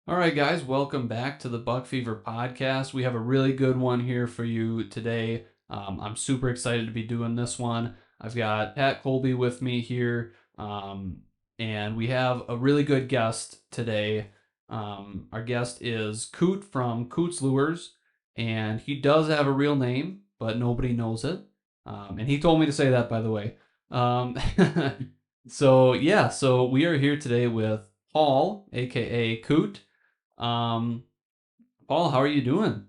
All right, guys, welcome back to the Buck Fever podcast. We have a really good one here for you today. I'm super excited to be doing this one. I've got Pat Colby with me here, and we have a really good guest today. Our guest is Coot from Coot's Lures, and he does have a real name, but nobody knows it. And he told me to say that, by the way. Um, so we are here today with Paul, aka Coot. Um, Paul, how are you doing?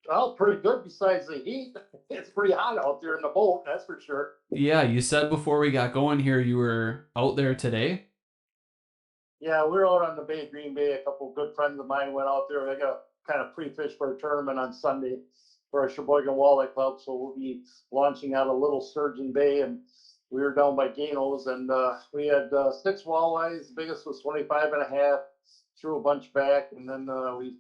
Well, pretty good besides the heat. It's pretty hot out there in the boat, that's for sure. Yeah, you said before we got going here you were out there today. Yeah, we were out on the Bay of Green Bay. A couple of good friends of mine went out there. They got kind of pre-fished for a tournament on Sunday for a Sheboygan Walleye Club. So we'll be launching out of Little Sturgeon Bay. And we were down by Gano's and we had six walleyes. The biggest was 25 and a half. Threw a bunch back. And then we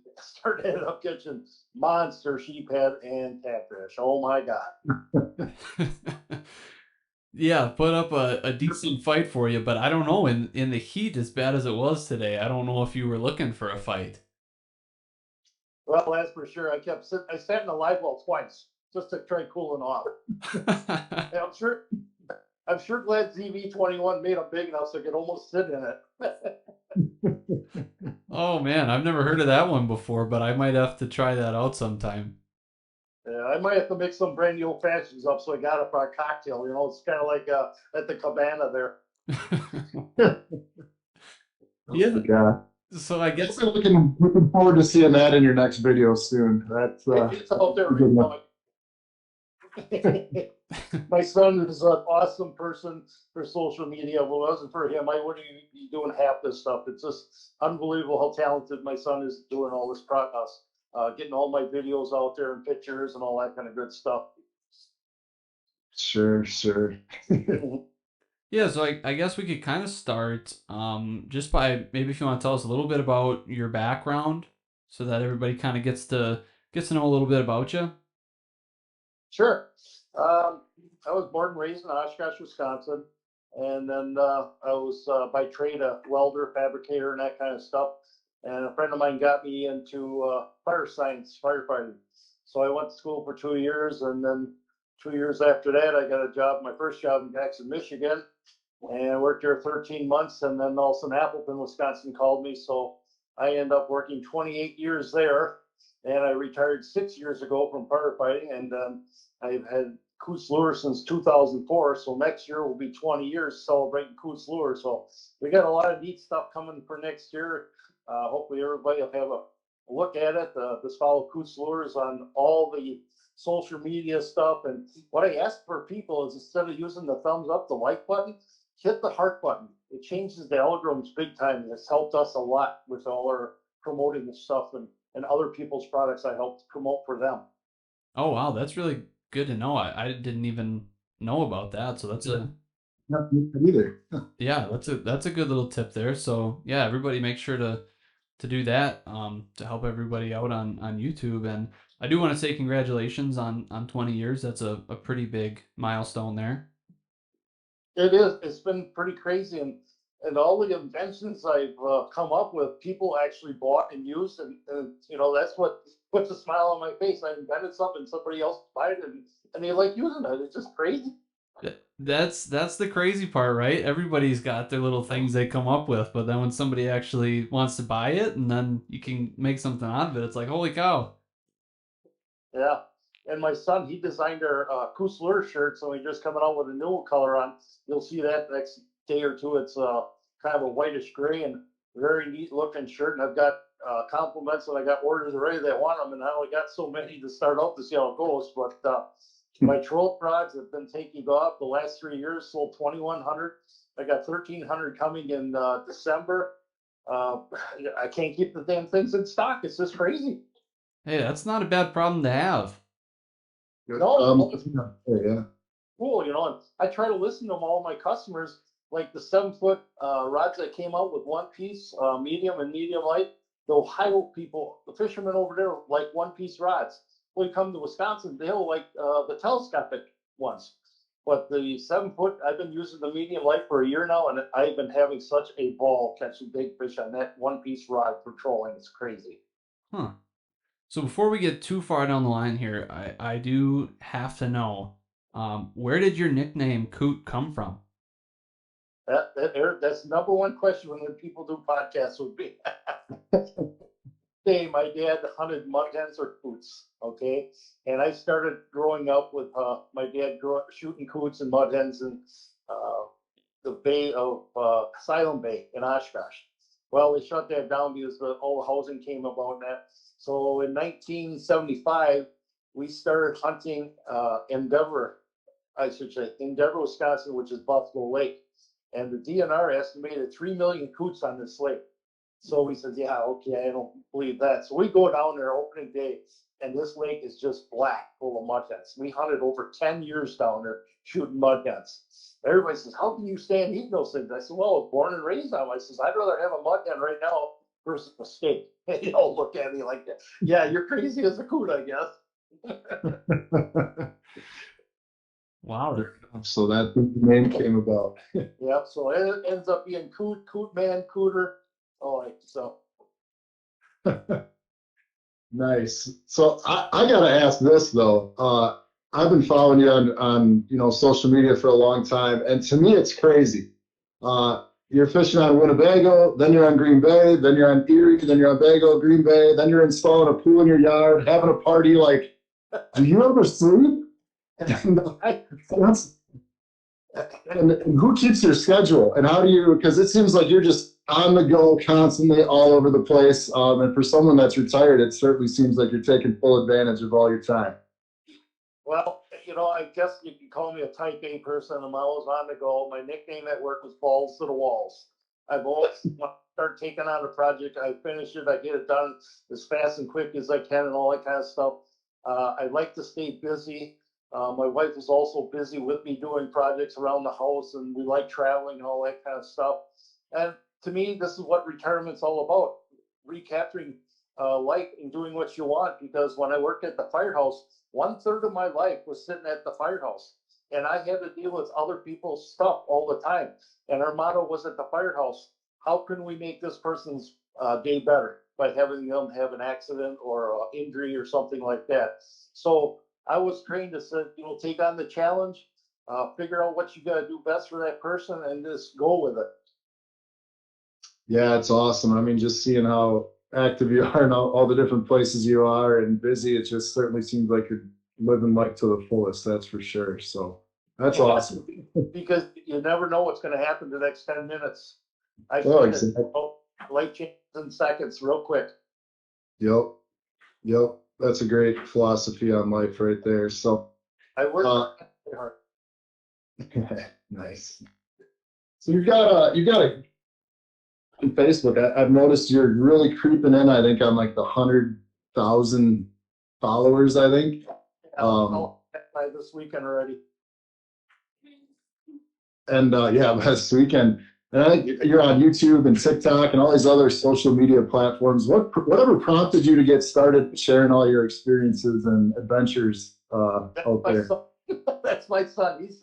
ended up catching monster sheephead and catfish. Oh my God. Yeah, put up a decent fight for you, but I don't know, in the heat as bad as it was today, I don't know if you were looking for a fight. Well, that's for sure. I sat in the live well twice just to try cooling off. And I'm sure glad ZV-21 made them big enough so I could almost sit in it. Oh man, I've never heard of that one before, but I might have to try that out sometime. Yeah, I might have to mix some brandy old fashions up so I got it for a cocktail. It's kind of like at the cabana there. Yeah, Yeah. so I guess Looking forward to seeing that in your next video soon. That's It's out there good one. right now. My son is an awesome person for social media. Well, if it wasn't for him, I wouldn't even be doing half this stuff. It's just unbelievable how talented my son is doing all this process, getting all my videos out there and pictures and all that kind of good stuff. Sure, sure. Yeah, so I guess we could kind of start just by maybe if you want to tell us a little bit about your background so that everybody kind of gets to know a little bit about you. Sure. I was born and raised in Oshkosh, Wisconsin, and then I was by trade a welder, fabricator, and that kind of stuff. And a friend of mine got me into fire science, firefighting. So I went to school for 2 years, and then 2 years after that, I got a job, my first job in Jackson, Michigan, and I worked there 13 months. And then also Appleton, Wisconsin called me, so I ended up working 28 years there. And I retired 6 years ago from firefighting, and I've had Coot's Lure since 2004. So next year will be 20 years celebrating Coot's Lure. So we got a lot of neat stuff coming for next year. Hopefully everybody will have a look at it. Just follow Coot's Lures on all the social media stuff. And what I ask for people is instead of using the thumbs up, the like button, hit the heart button. It changes the algorithms big time. It's helped us a lot with all our promoting the stuff and other people's products I helped promote for them. Oh wow, that's really good to know. I didn't even know about that. So that's a Not me either. yeah, that's a good little tip there. So yeah, everybody make sure to do that to help everybody out on YouTube. And I do want to say congratulations on 20 years. That's a pretty big milestone there. It is. It's been pretty crazy, and all the inventions I've come up with, people actually bought and used, and that's what puts a smile on my face. I invented something, somebody else bought it, and they like using it. It's just crazy. That's the crazy part, right? Everybody's got their little things they come up with, but then when somebody actually wants to buy it and then you can make something out of it, it's like, holy cow. Yeah. And my son, he designed our Kusler shirt, so he's just coming out with a new color on. You'll see that next day or two. It's kind of a whitish gray and very neat looking shirt. And I've got compliments and I got orders already that want them. And I only got so many to start out to see how it goes. But my troll rods have been taking off the last 3 years, sold 2,100. I got 1,300 coming in December. Uh, I can't keep the damn things in stock. It's just crazy. Hey, that's not a bad problem to have. Good. No, Yeah. cool, and I try to listen to all my customers, like the 7 foot rods that came out with one piece, medium and medium light. The Ohio people, the fishermen over there, like one piece rods. When you come to Wisconsin, they'll like the telescopic ones. But the 7 foot, I've been using the medium light for a year now, and I've been having such a ball catching big fish on that one piece rod for trolling. It's crazy. Huh. So before we get too far down the line here, I do have to know, where did your nickname Coot come from? That's the number one question when people do podcasts with me. Hey, my dad hunted mud hens or coots, okay? And I started growing up with my dad shooting coots and mud hens in uh, the Bay of Silent Bay in Oshkosh. Well, they shut that down because all the housing came about and that. So in 1975, we started hunting Endeavor, I should say, Endeavor, Wisconsin, which is Buffalo Lake. And the DNR estimated 3 million coots on this lake. So we said, yeah, okay, I don't believe that. So we go down there opening day, and this lake is just black, full of mud hens. We hunted over 10 years down there shooting mud hens. Everybody says, how can you stand eating those things? I said, well, I was born and raised on them. I says, I'd rather have a mud hen right now versus a steak. And they all look at me like that. Yeah, you're crazy as a coot, I guess. Wow. So that the name came about. Yep, so it ends up being Coot, Coot Man, Cooter. Oh, so. Nice. So I gotta ask this though. I've been following you on social media for a long time, and to me it's crazy. You're fishing on Winnebago, then you're on Green Bay, then you're on Erie, then you're on Bago, Green Bay, then you're installing a pool in your yard, having a party. Like, do you ever sleep? And, and who keeps your schedule? And how do you? Because it seems like you're just on the go constantly, all over the place. And for someone that's retired, it certainly seems like you're taking full advantage of all your time. Well, I guess you can call me a type A person. I'm always on the go. My nickname at work was Balls to the Walls. I've always, when I start taking on a project, I finish it, I get it done as fast and quick as I can and all that kind of stuff. I like to stay busy. My wife is also busy with me doing projects around the house, and we like traveling and all that kind of stuff. And to me, this is what retirement's all about, recapturing life and doing what you want. Because when I worked at the firehouse, 1/3 of my life was sitting at the firehouse, and I had to deal with other people's stuff all the time. And our motto was at the firehouse, how can we make this person's day better by having them have an accident or injury or something like that? So I was trained to say, take on the challenge, figure out what you got to do best for that person, and just go with it. Yeah, it's awesome. I mean, just seeing how active you are and all the different places you are and busy, it just certainly seems like you're living life to the fullest, that's for sure. So that's awesome. Because you never know what's going to happen the next 10 minutes. I Oh, see exactly. light changes in seconds, real quick. Yep. Yep. That's a great philosophy on life right there. So I work hard. nice. So you got a on Facebook. I've noticed you're really creeping in, I think, on like the 100,000 followers, I think. By this weekend already. And yeah, last weekend. And I think you're on YouTube and TikTok and all these other social media platforms. Whatever prompted you to get started sharing all your experiences and adventures out there? That's my son. He's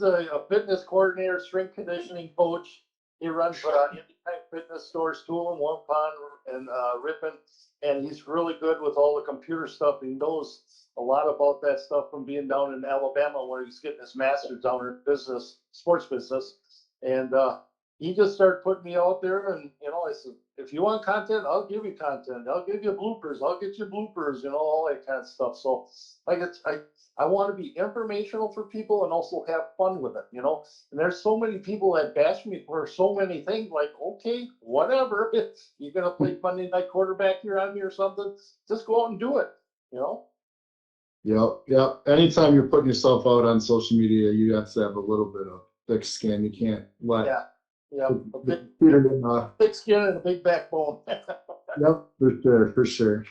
a fitness coordinator, strength conditioning coach. He runs Anytime Fitness stores, Tool and One Pond and Ripon, and he's really good with all the computer stuff. He knows a lot about that stuff from being down in Alabama where he's getting his master's down in sports business. And he just started putting me out there, and I said, if you want content, I'll give you content. I'll give you bloopers. I'll get you bloopers. All that kind of stuff. So I want to be informational for people and also have fun with it. And there's so many people that bash me for so many things. Like, okay, whatever. If you're gonna play Monday night quarterback here on me or something, just go out and do it. Yep, yep. Anytime you're putting yourself out on social media, you have to have a little bit of thick skin. You can't let yeah, thick skin and a big backbone. Yep, for sure.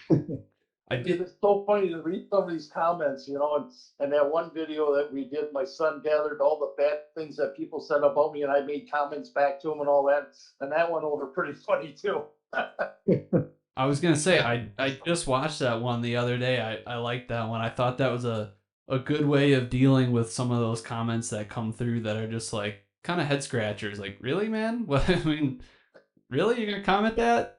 It's so funny to read some of these comments, and that one video that we did, my son gathered all the bad things that people said about me, and I made comments back to him and all that, and that went over pretty funny too. I was gonna say I just watched that one the other day. I liked that one. I thought that was a a good way of dealing with some of those comments that come through that are just like kind of head scratchers. Like, really, man? What, I mean, really? You're gonna comment that?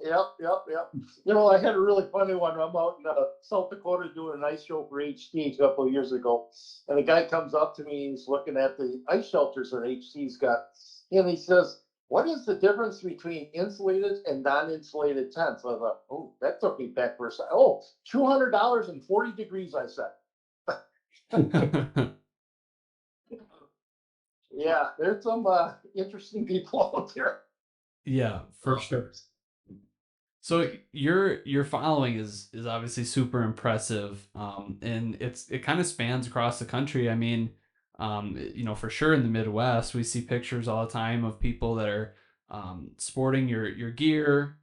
Yep. You know, I had a really funny one. I'm out in South Dakota doing an ice show for HT a couple of years ago, and a guy comes up to me. He's looking at the ice shelters that HT's got, and he says, "What is the difference between insulated and non-insulated tents?" I thought, "Oh, that took me back for a second. Oh, $200 and 40 degrees," I said. Yeah, there's some interesting people out there. Yeah, for sure. So your following is obviously super impressive, and it kind of spans across the country. I mean, you know, for sure in the Midwest, we see pictures all the time of people that are sporting your gear.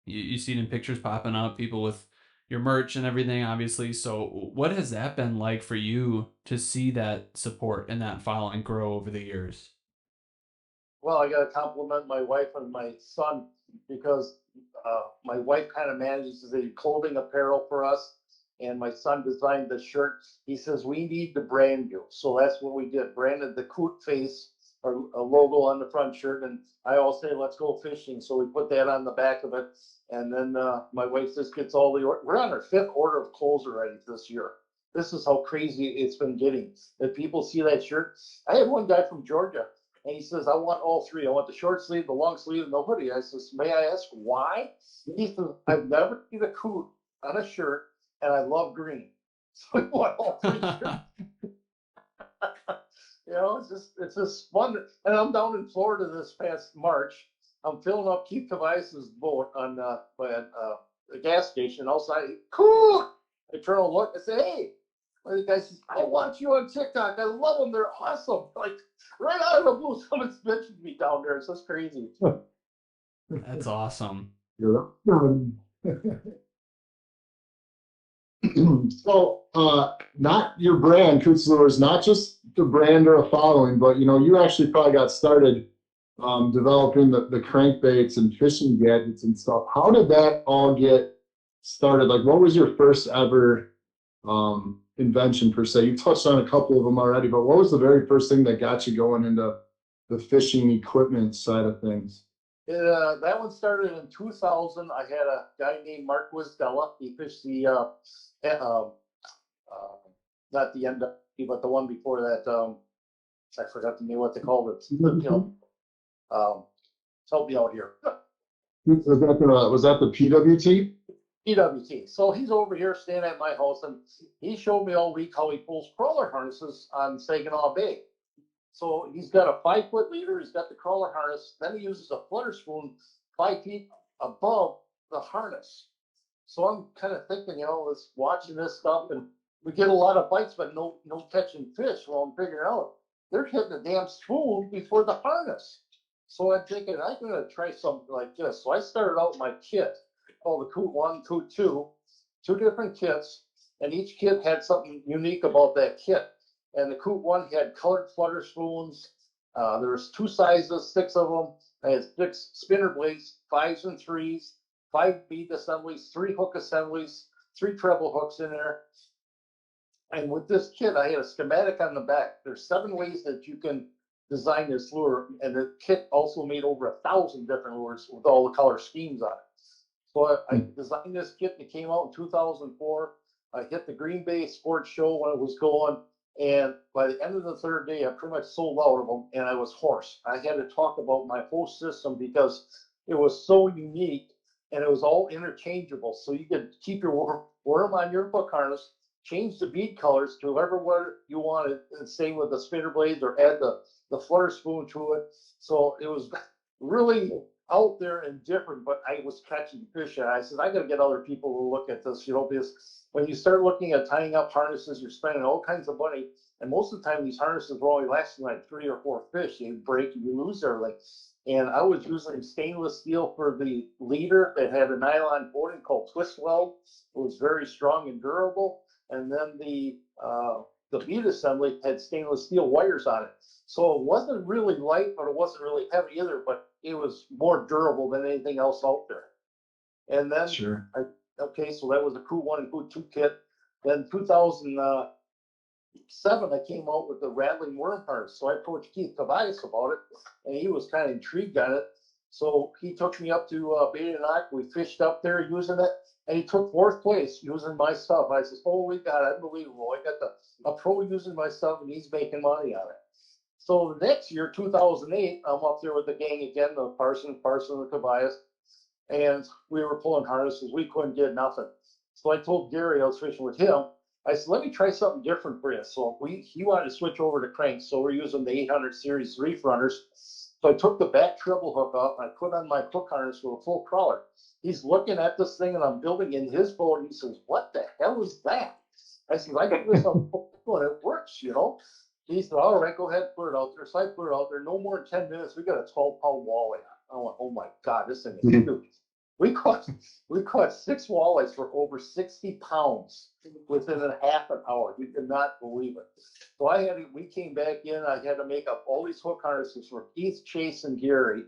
You see it in pictures popping up, people with your merch and everything, obviously. So, what has that been like for you to see that support and that following grow over the years? Well, I got to compliment my wife and my son because my wife kind of manages the clothing apparel for us, and my son designed the shirt. He says we need to brand you, so that's what we did. Branded the Coot face or a logo on the front shirt, and I always say let's go fishing, so we put that on the back of it. And then my wife just gets all the. We're on our fifth order of clothes already this year. This is how crazy it's been getting. If people see that shirt, I had one guy from Georgia and he says, I want all three. I want the short sleeve, the long sleeve, and the hoodie. I says, may I ask why? He says, I've never seen a Coot on a shirt, and I love green. So I want all three shirts. You know, it's just fun. And I'm down in Florida this past March. I'm filling up Keith Tobias's boat on by a gas station outside. Cool. I turn and look. I say, hey. And the guy says, I watch you on TikTok. I love them. They're awesome. Like right out of the blue, someone's mentioned me down there. It's just crazy. That's awesome. You're so, not your brand, Coots Lures, not just the brand or a following, but you know, you actually probably got started developing the crankbaits and fishing gadgets and stuff. How did that all get started? Like, what was your first ever invention per se? You touched on a couple of them already, but what was the very first thing that got you going into the fishing equipment side of things? That one started in 2000. I had a guy named Mark Wisdella. He fished the uh, not the end, but the one before that. I forgot the name what they called it. You know, help me out here. Was that the PWT? PWT. So he's over here staying at my house, and he showed me all week how he pulls crawler harnesses on Saginaw Bay. So he's got a 5 foot leader, he's got the crawler harness, then he uses a flutter spoon 5 feet above the harness. So I'm kind of thinking, you know, let's watching this stuff, and we get a lot of bites, but no catching fish. Well, I'm figuring out they're hitting the damn spoon before the harness. So I'm thinking I'm gonna try something like this. So I started out my kit called the Coot One, Coot Two, two different kits, and each kit had something unique about that kit. And the Coot One had colored flutter spoons. There was two sizes, six of them. I had six spinner blades, fives and threes, five bead assemblies, three hook assemblies, three treble hooks in there. And with this kit, I had a schematic on the back. There's 7 ways that you can design this lure, and the kit also made over 1,000 different lures with all the color schemes on it. So I designed this kit. It came out in 2004. I hit the Green Bay Sports Show when it was going, and by the end of the third day, I pretty much sold out of them, and I was hoarse. I had to talk about my whole system because it was so unique, and it was all interchangeable. So you could keep your worm on your hook harness, change the bead colors to whatever one you wanted, and same with the spinner blades, or add the flutter spoon to it. So it was really out there and different, but I was catching fish. And I said, I got to get other people to look at this, you know, because when you start looking at tying up harnesses, you're spending all kinds of money. And most of the time, these harnesses were only lasting like 3 or 4 fish. You break, you lose everything. And I was using stainless steel for the leader that had a nylon coating called twist weld. It was very strong and durable. And then the bead assembly had stainless steel wires on it. So it wasn't really light, but it wasn't really heavy either, but it was more durable than anything else out there. And then, Sure. okay, so that was a Coot One and Coot Two kit. Then 2007, I came out with the rattling worm harness. So I approached Keith Tobias about it, and he was kind of intrigued on it. So he took me up to Beta Knock. We fished up there using it, and he took fourth place using my stuff. I said, "Holy God, unbelievable! I got a pro using my stuff, and he's making money on it." So the next year, 2008, I'm up there with the gang again, the Parson, and Tobias, and we were pulling harnesses. We couldn't get nothing. So I told Gary, I was fishing with him. I said, let me try something different for you. So he wanted to switch over to cranks. So we're using the 800 series reef runners. So I took the back treble hook off and I put on my hook harness with a full crawler. He's looking at this thing and I'm building in his boat. And he says, what the hell is that? I said, I got this on and it works, you know. He said, all right, go ahead, put it out there. So I put it out there. No more than 10 minutes. We got a 12-pound walleye on. I went, oh my God, this thing is huge. We caught 6 walleyes for over 60 pounds within a half an hour. You could not believe it. So we came back in. I had to make up all these hook harnesses for Keith, Chase, and Gary,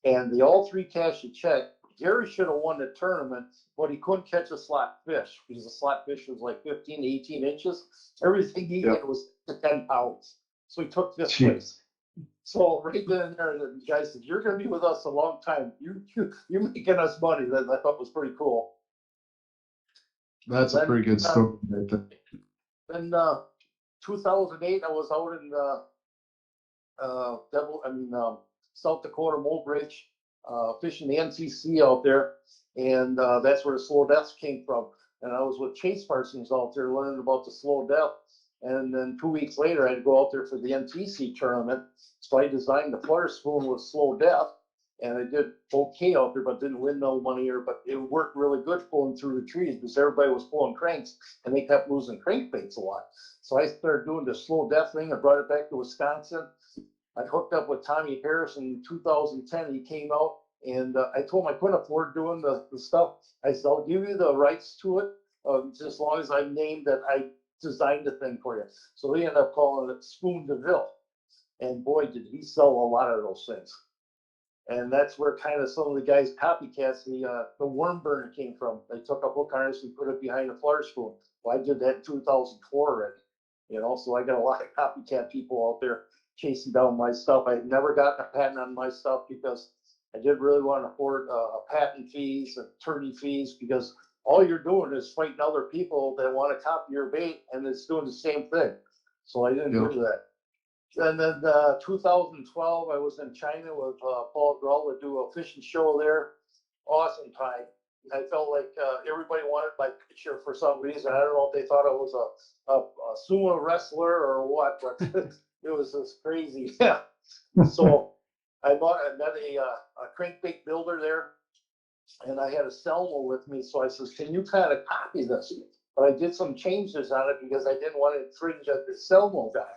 and they all three cashed a check. Gary should have won the tournament, but he couldn't catch a slot fish because the slot fish was like 15 to 18 inches. Everything he hit was 10 pounds. So he took fifth place. So right then and there, the guy said, "You're going to be with us a long time. You're making us money." That I thought was pretty cool. That's a pretty good story. Then 2008, I was out in South Dakota Mobridge, fishing the NCC out there, and that's where the slow deaths came from. And I was with Chase Parsons out there learning about the slow death. And then 2 weeks later, I had to go out there for the NTC tournament. So I designed the flutter spoon with slow death, and I did okay out there, but didn't win no money. But it worked really good pulling through the trees because everybody was pulling cranks, and they kept losing crankbaits a lot. So I started doing the slow death thing. I brought it back to Wisconsin. I hooked up with Tommy Harris in 2010. He came out, and I told him I couldn't afford doing the stuff. I said, I'll give you the rights to it, just as long as I named that I designed the thing for you. So he ended up calling it Spoon DeVille. And boy, did he sell a lot of those things. And that's where kind of some of the guys copycats the worm burner came from. They took a hook harness and put it behind a flutter spoon. Well, I did that in 2004 already. You know, so I got a lot of copycat people out there chasing down my stuff. I had never gotten a patent on my stuff because I didn't really want to afford patent fees and attorney fees because all you're doing is fighting other people that want to copy your bait and it's doing the same thing. So I didn't do that. And then 2012, I was in China with Paul Grull to do a fishing show there. Awesome time. I felt like everybody wanted my picture for some reason. I don't know if they thought I was a sumo wrestler or what, but it was just crazy. Yeah. So I met a crankbait builder there, and I had a Selmo with me. So I says, "Can you kind of copy this?" But I did some changes on it because I didn't want to infringe on the Selmo guy.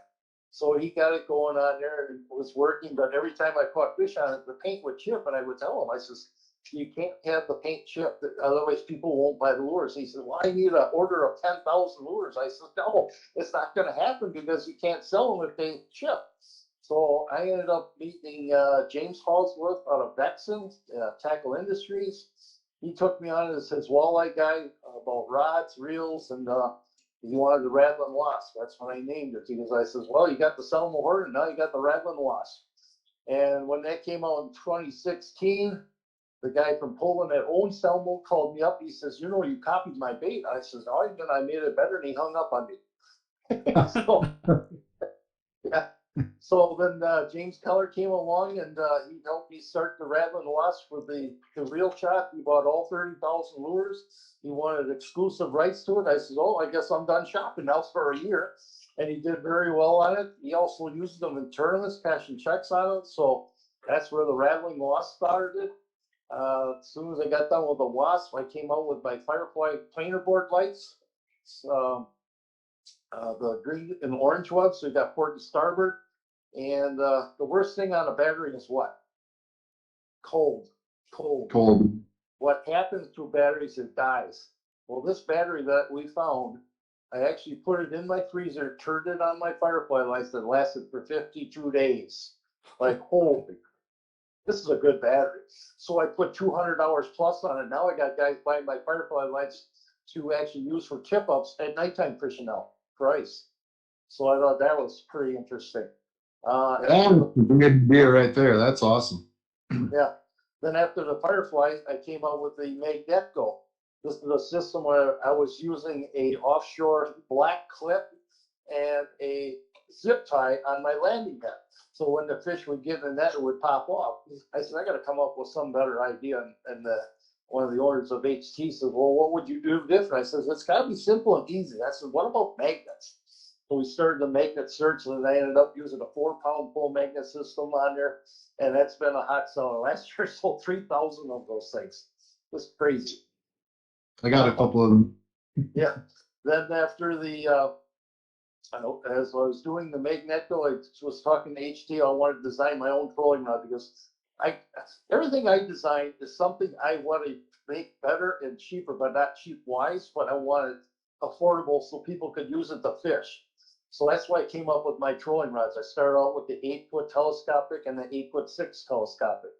So he got it going on there and it was working. But every time I caught fish on it, the paint would chip. And I would tell him, I says, "You can't have the paint chip, otherwise people won't buy the lures." He said, "Well, I need an order of 10,000 lures." I said, "No, it's not going to happen because you can't sell them if they chip." So I ended up meeting James Halsworth out of Vexen, Tackle Industries. He took me on as his walleye guy about rods, reels, and he wanted the Rattling Wasp. That's when I named it because I says, "Well, you got the Selma Horde and now you got the Rattling Wasp." And when that came out in 2016, the guy from Poland that owned Selma called me up. He says, "You know, you copied my bait." I says, "No, I didn't. I made it better." And he hung up on me. So, yeah. So then James Keller came along and he helped me start the Rattling Wasp with the reel shot. He bought all 30,000 lures. He wanted exclusive rights to it. I said, "Oh, I guess I'm done shopping now for a year." And he did very well on it. He also used them in tournaments, cashing checks on it. So that's where the Rattling Wasp started. As soon as I got done with the Wasp, I came out with my Firefly planer board lights. The green and orange ones. So you got port and starboard. And the worst thing on a battery is what? Cold. Cold. What happens to batteries? It dies. Well, this battery that we found, I actually put it in my freezer, turned it on my Firefly lights that lasted for 52 days. Like, holy, this is a good battery. So I put 200 hours plus on it. Now I got guys buying my Firefly lights to actually use for tip ups at nighttime fishing now for ice. So I thought that was pretty interesting. After Yeah, good deer right there. That's awesome. yeah. Then after the Firefly, I came out with the Magnetco. This is a system where I was using a offshore black clip and a zip tie on my landing net. So when the fish would get in the net, it would pop off. I said, I got to come up with some better idea. And one of the owners of HT says, well, what would you do different? I says, it's got to be simple and easy. I said, what about magnets? So we started the magnet search, and I ended up using a 4-pound pull magnet system on there, and that's been a hot seller. Last year, I sold 3,000 of those things. It was crazy. I got a couple of them. Yeah. Then after as I was doing the Magnetco, I was talking to HT. I wanted to design my own trolling rod because I everything I design is something I want to make better and cheaper, but not cheap wise. But I want it affordable so people could use it to fish. So that's why I came up with my trolling rods. I started out with the 8-foot telescopic and the 8'6" telescopic.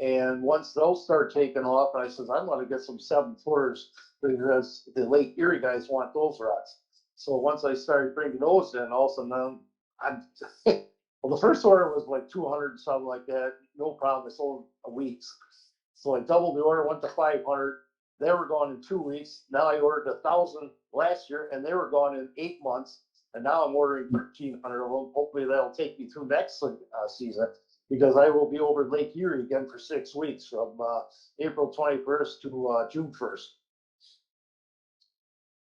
And once those start taking off, I says, I want to get some 7-footers because the Lake Erie guys want those rods. So once I started bringing those in, all of a sudden I'm well, the first order was like 200 and something like that. No problem. I sold a week's. So I doubled the order, went to 500. They were gone in 2 weeks. Now I ordered 1,000 last year, and they were gone in 8 months. And now I'm ordering 1,300 of them. Hopefully that'll take me through next season because I will be over Lake Erie again for 6 weeks from April 21st to June 1st.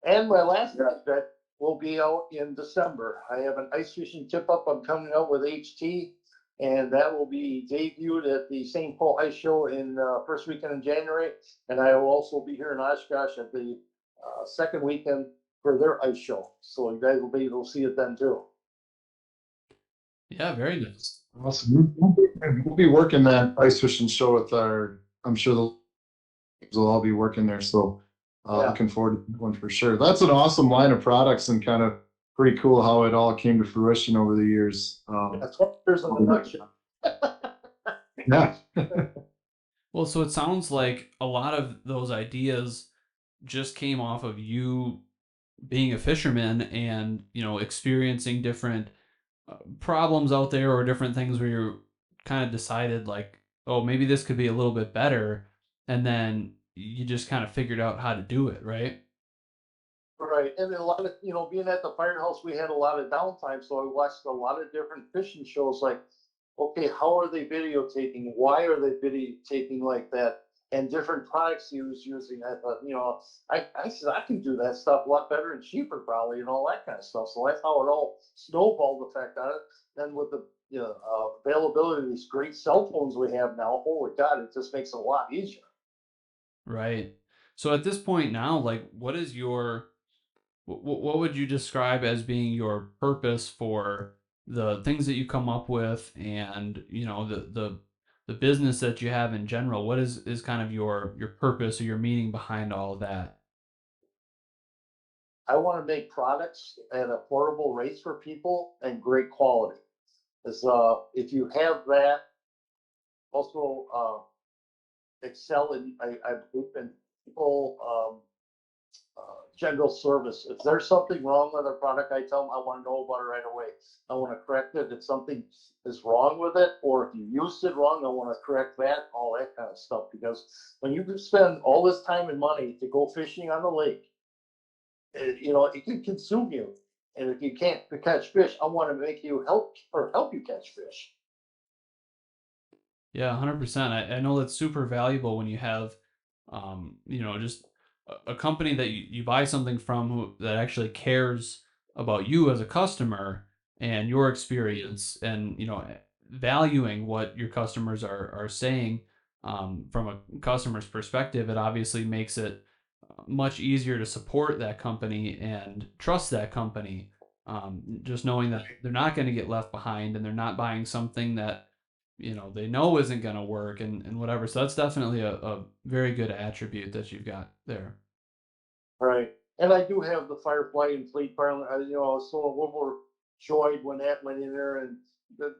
And my last bet will be out in December. I have an ice fishing tip up. I'm coming out with HT, and that will be debuted at the St. Paul Ice Show in first weekend in January. And I will also be here in Oshkosh at the second weekend for their ice show. So you guys will be able to see it then too. Yeah, very nice. Awesome. We'll be working that ice fishing show with our, I'm sure they'll all be working there. So Yeah. looking forward to that one for sure. That's an awesome line of products and kind of pretty cool how it all came to fruition over the years. That's 20 years in a nutshell. Yeah. Well, so it sounds like a lot of those ideas just came off of you being a fisherman and, experiencing different problems out there or different things where you kind of decided like, oh, maybe this could be a little bit better. And then you just kind of figured out how to do it, right? Right. And a lot of, being at the firehouse, we had a lot of downtime. So I watched a lot of different fishing shows like, okay, how are they videotaping? Why are they videotaping like that? And different products he was using. I thought, I said, I can do that stuff a lot better and cheaper probably and all that kind of stuff. So that's how it all snowballed effect on it. Then with the availability of these great cell phones we have now, holy God, it just makes it a lot easier. Right. So at this point now, like, what would you describe as being your purpose for the things that you come up with and the business that you have in general? What is kind of your purpose or your meaning behind all of that? I want to make products at affordable rates for people and great quality. Is if you have that, also excel in I believe in people general service. If there's something wrong with a product, I tell them I want to know about it right away. I want to correct it. If something is wrong with it, or if you used it wrong, I want to correct that. All that kind of stuff. Because when you spend all this time and money to go fishing on the lake, it can consume you. And if you can't catch fish, I want to make you help you catch fish. Yeah, 100%. I know that's super valuable when you have, just a company that you buy something from that actually cares about you as a customer and your experience and, valuing what your customers are saying from a customer's perspective. It obviously makes it much easier to support that company and trust that company. Just knowing that they're not going to get left behind and they're not buying something that they know isn't going to work and whatever. So that's definitely a very good attribute that you've got there. Right. And I do have the Firefly and Fleet Parliament. I was so overjoyed when that went in there, and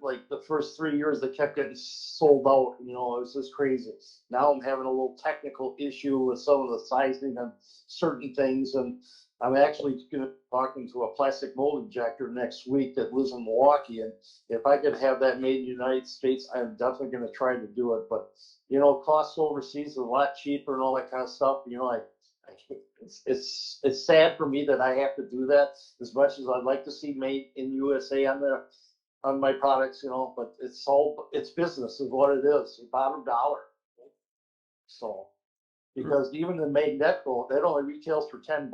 like the first 3 years they kept getting sold out. You know, it was just crazy. Now I'm having a little technical issue with some of the sizing on certain things, and I'm actually going to be talking to a plastic mold injector next week that lives in Milwaukee, and if I could have that made in the United States, I'm definitely going to try to do it. But you know, costs overseas are a lot cheaper and all that kind of stuff. You know, it's sad for me that I have to do that. As much as I'd like to see made in USA on my products, you know, but it's business is what it is, bottom dollar. So because even the Magneto, that only retails for $10.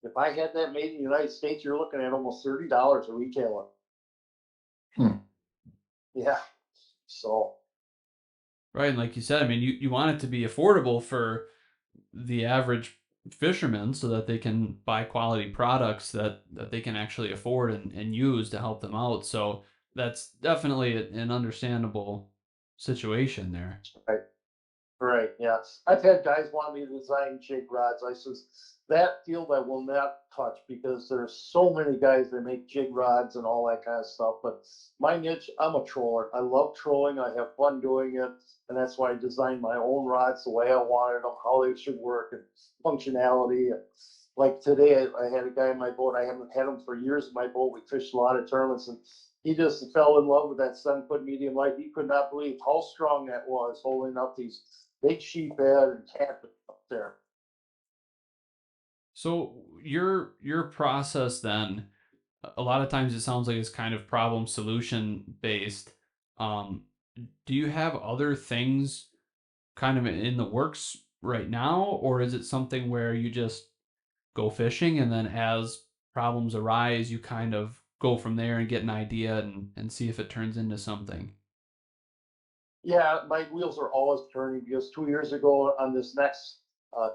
If I had that made in the United States, you're looking at almost $30 a retailer. Hmm. Yeah. So Right, and like you said, I mean, you want it to be affordable for the average fisherman so that they can buy quality products that they can actually afford and use to help them out. So that's definitely an understandable situation there. right. Right, yeah. I've had guys want me to design jig rods. I says that field I will not touch because there's so many guys that make jig rods and all that kind of stuff. But my niche, I'm a troller. I love trolling. I have fun doing it, and that's why I designed my own rods the way I wanted them, how they should work, and functionality. And like today, I had a guy in my boat. I haven't had him for years in my boat. We fished a lot of tournaments, and he just fell in love with that 7 foot medium light. He could not believe how strong that was, holding up these big sheephead and catfish up there. So your process then, a lot of times it sounds like it's kind of problem solution based. Um, do you have other things kind of in the works right now, or is it something where you just go fishing and then as problems arise, you kind of go from there and get an idea and see if it turns into something? Yeah, my wheels are always turning because 2 years ago on this next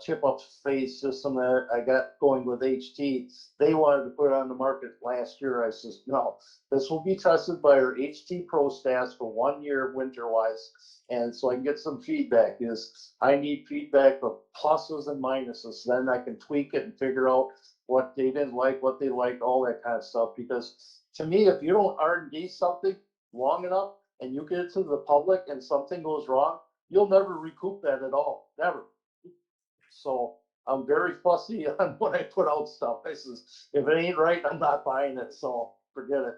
chip up phase system that I got going with HT, they wanted to put it on the market last year. I says, no, this will be tested by our HT Pro stats for 1 year winter wise. And so I can get some feedback is I need feedback of pluses and minuses. Then I can tweak it and figure out what they didn't like, what they liked, all that kind of stuff. Because to me, if you don't R&D something long enough, and you get it to the public and something goes wrong, you'll never recoup that at all. Never. So I'm very fussy on when I put out stuff. I says, if it ain't right, I'm not buying it. So forget it.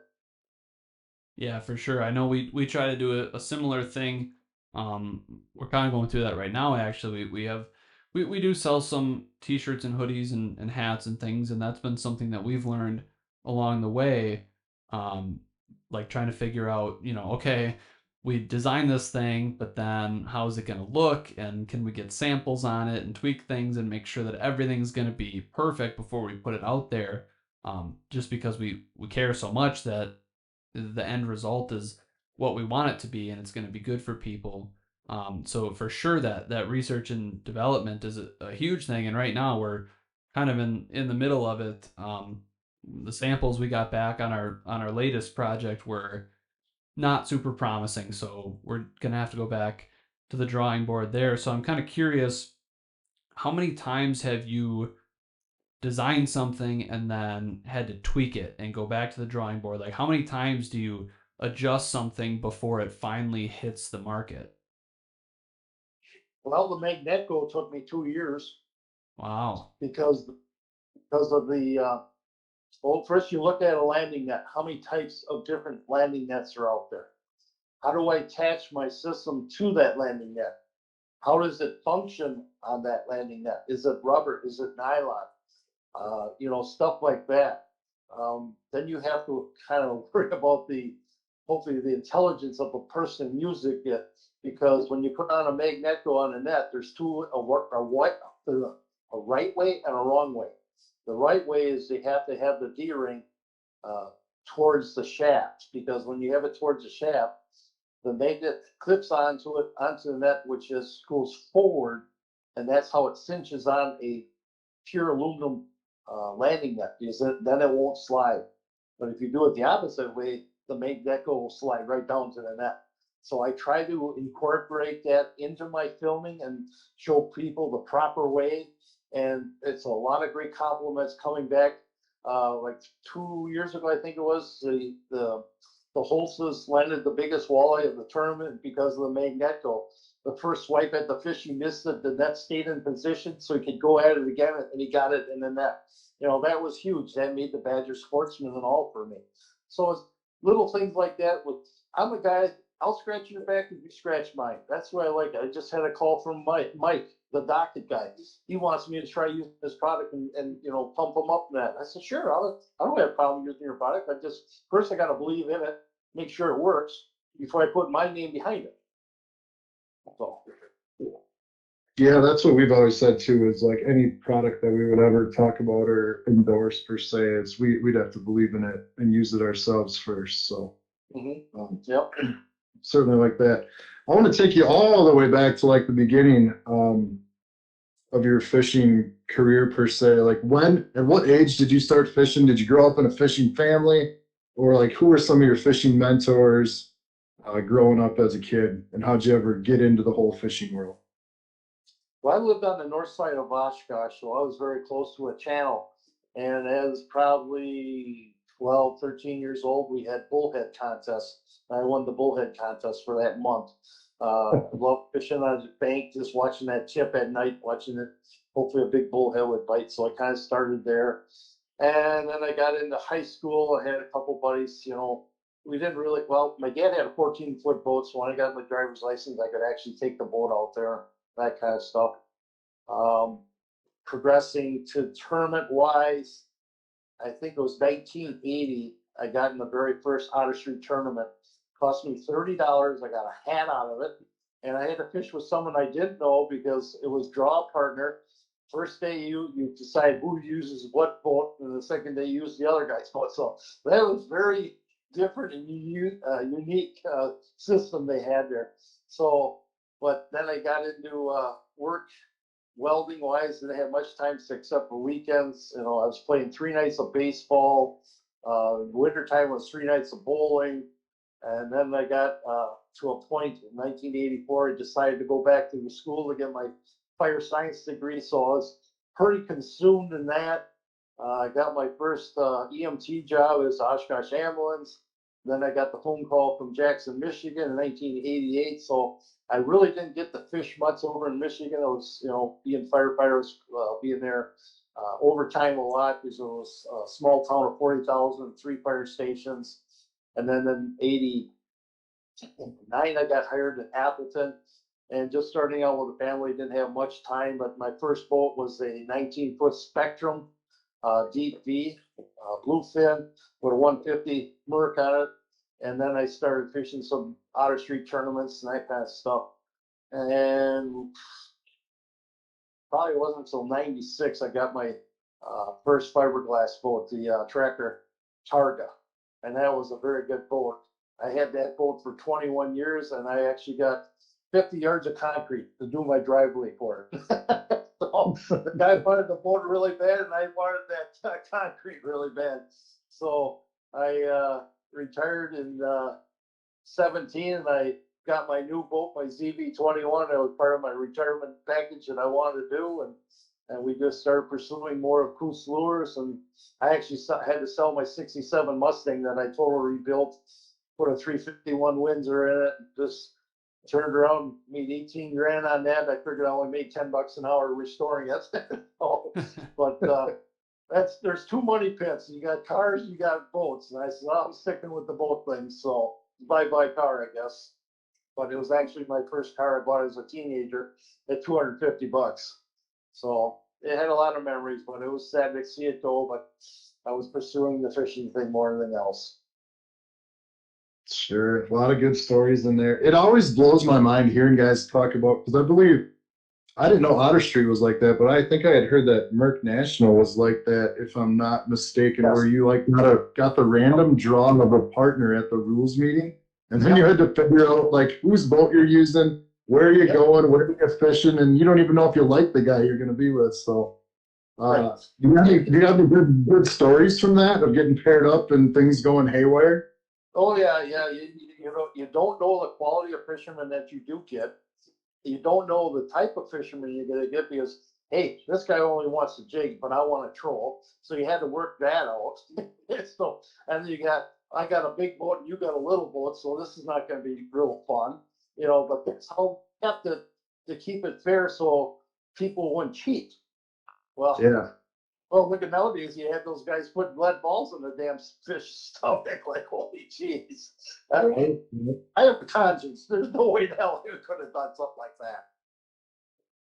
Yeah, for sure. I know we try to do a similar thing. We're kind of going through that right now. Actually, we do sell some t-shirts and hoodies and hats and things, and that's been something that we've learned along the way. Um, like trying to figure out, okay, we designed this thing, but then how is it going to look, and can we get samples on it and tweak things and make sure that everything's going to be perfect before we put it out there. Just because we care so much that the end result is what we want it to be and it's going to be good for people. So for sure that research and development is a huge thing, and right now we're kind of in the middle of it. The samples we got back on our latest project were not super promising, so we're gonna have to go back to the drawing board there. So I'm kind of curious, how many times have you design something and then had to tweak it and go back to the drawing board? Like, how many times do you adjust something before it finally hits the market? Well, the Magneto took me 2 years Wow. because of the well, first you look at a landing net. How many types of different landing nets are out there? How do I attach my system to that landing net? How does it function on that landing net? Is it rubber? Is it nylon? Stuff like that. Then you have to kind of worry about hopefully the intelligence of the person using it, because when you put on a magneto on a net, there's a right way and a wrong way. The right way is they have to have the D-ring uh, towards the shaft, because when you have it towards the shaft, the magnet clips onto the net, which is goes forward, and that's how it cinches on a pure aluminum landing net, because then it won't slide. But if you do it the opposite way, the main deco will slide right down to the net. So I try to incorporate that into my filming and show people the proper way. And it's a lot of great compliments coming back. Like 2 years ago, I think it was the the hostess landed the biggest walleye of the tournament because of the magneto. The first swipe at the fish, he missed it. The net stayed in position, so he could go at it again, and he got it in the net. That was huge. That made the Badger sportsman and all for me. So it's little things like that. I'm a guy. I'll scratch your back if you scratch mine. That's what I like. I just had a call from Mike, the docket guy. He wants me to try using his product and pump him up in that. I said, sure. I don't have a problem using your product. I just first I got to believe in it, make sure it works before I put my name behind it. So. Yeah, that's what we've always said too, is like any product that we would ever talk about or endorse per se, is we'd have to believe in it and use it ourselves first. So Yep. certainly like that. I want to take you all the way back to like the beginning of your fishing career per se. Like when, at what age did you start fishing? Did you grow up in a fishing family? Or like who were some of your fishing mentors growing up as a kid? And how'd you ever get into the whole fishing world? Well, I lived on the north side of Oshkosh, so I was very close to a channel. And as probably 12, 13 years old, we had bullhead contests. I won the bullhead contest for that month. Loved fishing on the bank, just watching that tip at night, watching it. Hopefully, a big bullhead would bite. So I kind of started there. And then I got into high school. I had a couple buddies, we didn't really, well, my dad had a 14-foot boat. So when I got my driver's license, I could actually take the boat out there, that kind of stuff. Progressing to tournament wise, I think it was 1980. I got in the very first Otter Street tournament. Cost me $30. I got a hat out of it, and I had to fish with someone I didn't know because it was draw partner. First day you decide who uses what boat, and the second day you use the other guy's boat. So that was very different and unique system they had there. So, but then I got into work welding wise. Didn't have much time except for weekends. I was playing 3 nights of baseball. Wintertime was 3 nights of bowling. And then I got to a point in 1984, I decided to go back to the school to get my fire science degree. So I was pretty consumed in that. I got my first EMT job as Oshkosh Ambulance. Then I got the phone call from Jackson, Michigan in 1988. So I really didn't get to fish much over in Michigan. I was, being firefighters, being there overtime a lot because it was a small town of 40,000, 3 fire stations. And then in 89, I got hired in Appleton and just starting out with a family, didn't have much time, but my first boat was a 19-foot Spectrum deep V, bluefin with a 150 Merc on it. And then I started fishing some Otter Street tournaments and that kind of stuff. And probably wasn't until 96 I got my first fiberglass boat, the Tracker Targa. And that was a very good boat. I had that boat for 21 years and I actually got 50 yards of concrete to do my driveway for it. So the guy wanted the boat really bad and I wanted that concrete really bad. So I retired in 17 and I got my new boat, my ZB21. That was part of my retirement package that I wanted to do. And we just started pursuing more of Coot's lures. And I actually had to sell my 67 Mustang that I totally rebuilt, put a 351 Windsor in it, and just turned around, made 18 grand on that. I figured I only made $10 an hour restoring it. But there's 2 money pits. You got cars, you got boats. And I said, well, I'm sticking with the boat things. So bye-bye car, I guess. But it was actually my first car I bought as a teenager at $250. So it had a lot of memories, but it was sad to see it go. But I was pursuing the fishing thing more than anything else. Sure, a lot of good stories in there. It always blows my mind hearing guys talk about, because I believe I didn't know Otter Street was like that, but I think I had heard that Merck National was like that, if I'm not mistaken, Yes. where you like got the random draw of a partner at the rules meeting, and then you had to figure out like whose boat you're using, where you're going, where you're fishing, and you don't even know if you like the guy you're going to be with. So, Right. do you have any good stories from that of getting paired up and things going haywire? Oh yeah. You don't know the quality of fishermen that you do get. You don't know the type of fisherman you're going to get because, hey, this guy only wants a jig, but I want a troll. So you had to work that out. So, and then you got I got a big boat and you got a little boat, so this is not going to be real fun, you know. But that's how we have to keep it fair, so people wouldn't cheat. Well, Yeah. well, look at nowadays. You have those guys putting lead balls in the damn fish stomach. Like, holy jeez! I Right. mean, I have a conscience. There's no way in hell I could have done something like that.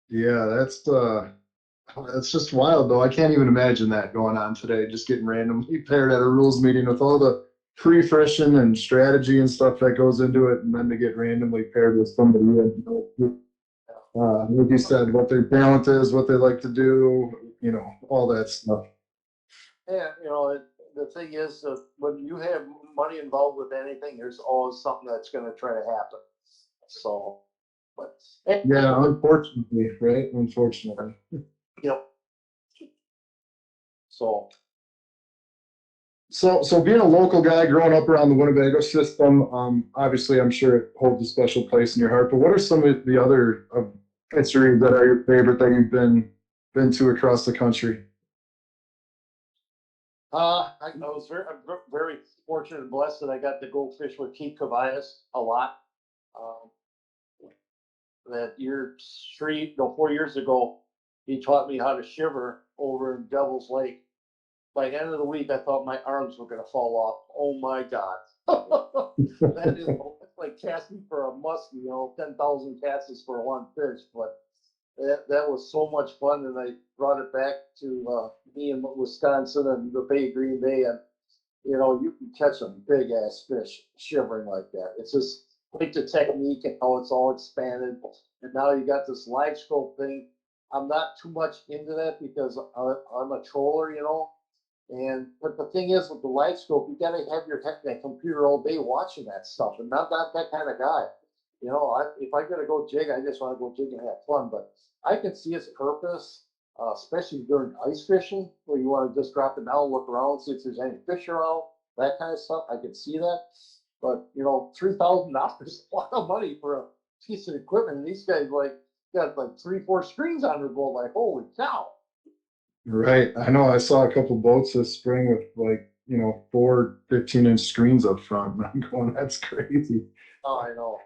Yeah, that's just wild though. I can't even imagine that going on today, just getting randomly paired at a rules meeting with all the pre-fishing and strategy and stuff that goes into it, and then to get randomly paired with somebody like you said, what their talent is, what they like to do, all that stuff. Yeah, you know, the thing is, when you have money involved with anything, there's always something that's going to try to happen. So, but Yeah, unfortunately, right? Unfortunately. you know, so So being a local guy growing up around the Winnebago system, obviously I'm sure it holds a special place in your heart. But what are some of the other fisheries that are your favorite that you've been to across the country? I was very fortunate and blessed that I got to go fish with Keith Cabayas a lot. Um, that year, 4 years ago, he taught me how to shiver over in Devil's Lake. By the end of the week, I thought my arms were going to fall off. Oh my God. That is it's like casting for a muskie, 10,000 casts for one fish. But that was so much fun. And I brought it back to me in Wisconsin and the Bay of Green Bay. And you can catch some big ass fish shivering like that. It's just like the technique and how it's all expanded. And now you got this live scope thing. I'm not too much into that because I'm a troller, And but the thing is with the live scope, you got to have your that computer all day watching that stuff. And not that kind of guy. If I gotta go jig, I just want to go jig and have fun. But I can see its purpose, especially during ice fishing, where you want to just drop it down, look around, see if there's any fish around, that kind of stuff. I can see that. But $3,000 is a lot of money for a piece of equipment. And these guys got like 3, 4 screens on their boat. Like, holy cow! Right. I know I saw a couple boats this spring with like, four 15-inch screens up front. And I'm going, that's crazy. Oh, I know.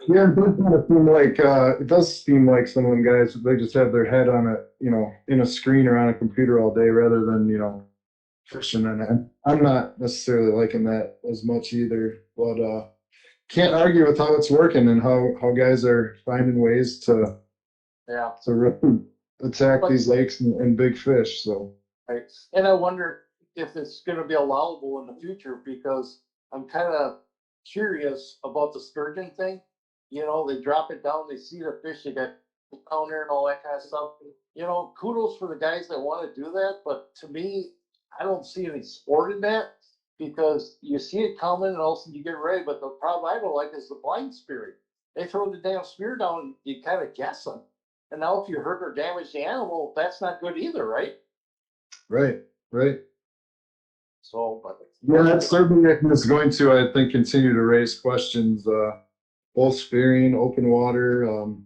Yeah, it does seem like some of them guys, they just have their head on in a screen or on a computer all day rather than, fishing. And I'm not necessarily liking that as much either, but can't argue with how it's working and how guys are finding ways Yeah. to really attack But these lakes and big fish. So right. And I wonder if it's going to be allowable in the future because I'm kind of curious about the sturgeon thing. They drop it down, they see the fish, they got down there and all that kind of stuff. Kudos for the guys that want to do that. But to me, I don't see any sport in that because you see it coming and all of a sudden you get ready. But the problem I don't like is the blind spearing. They throw the damn spear down and you kind of guess them. And now if you hurt or damage the animal, that's not good either, right? right, right. So, but Yeah, that certainly is going to, I think, continue to raise questions, both spearing, open water, all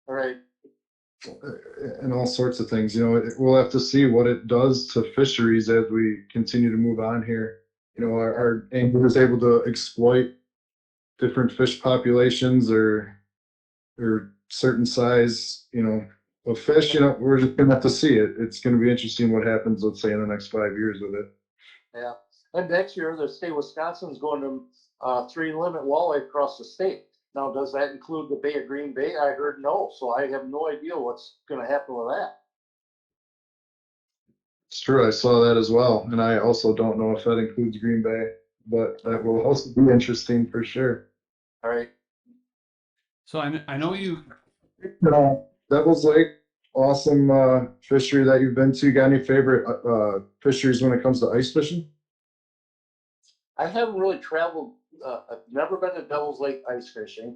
right, and all sorts of things. We'll have to see what it does to fisheries as we continue to move on here. Are anglers able to exploit different fish populations or certain size, of fish? We're just gonna have to see it. It's gonna be interesting what happens, let's say, in the next 5 years with it. yeah. And next year, the state of Wisconsin's going to 3 limit walleye across the state. Now, does that include the Bay of Green Bay? I heard no, so I have no idea what's going to happen with that. It's true, I saw that as well, and I also don't know if that includes Green Bay, but that will also be interesting for sure. All right. So I know you. Devil's Lake, awesome fishery that you've been to. Got any favorite fisheries when it comes to ice fishing? I haven't really traveled. I've never been to Devil's Lake ice fishing.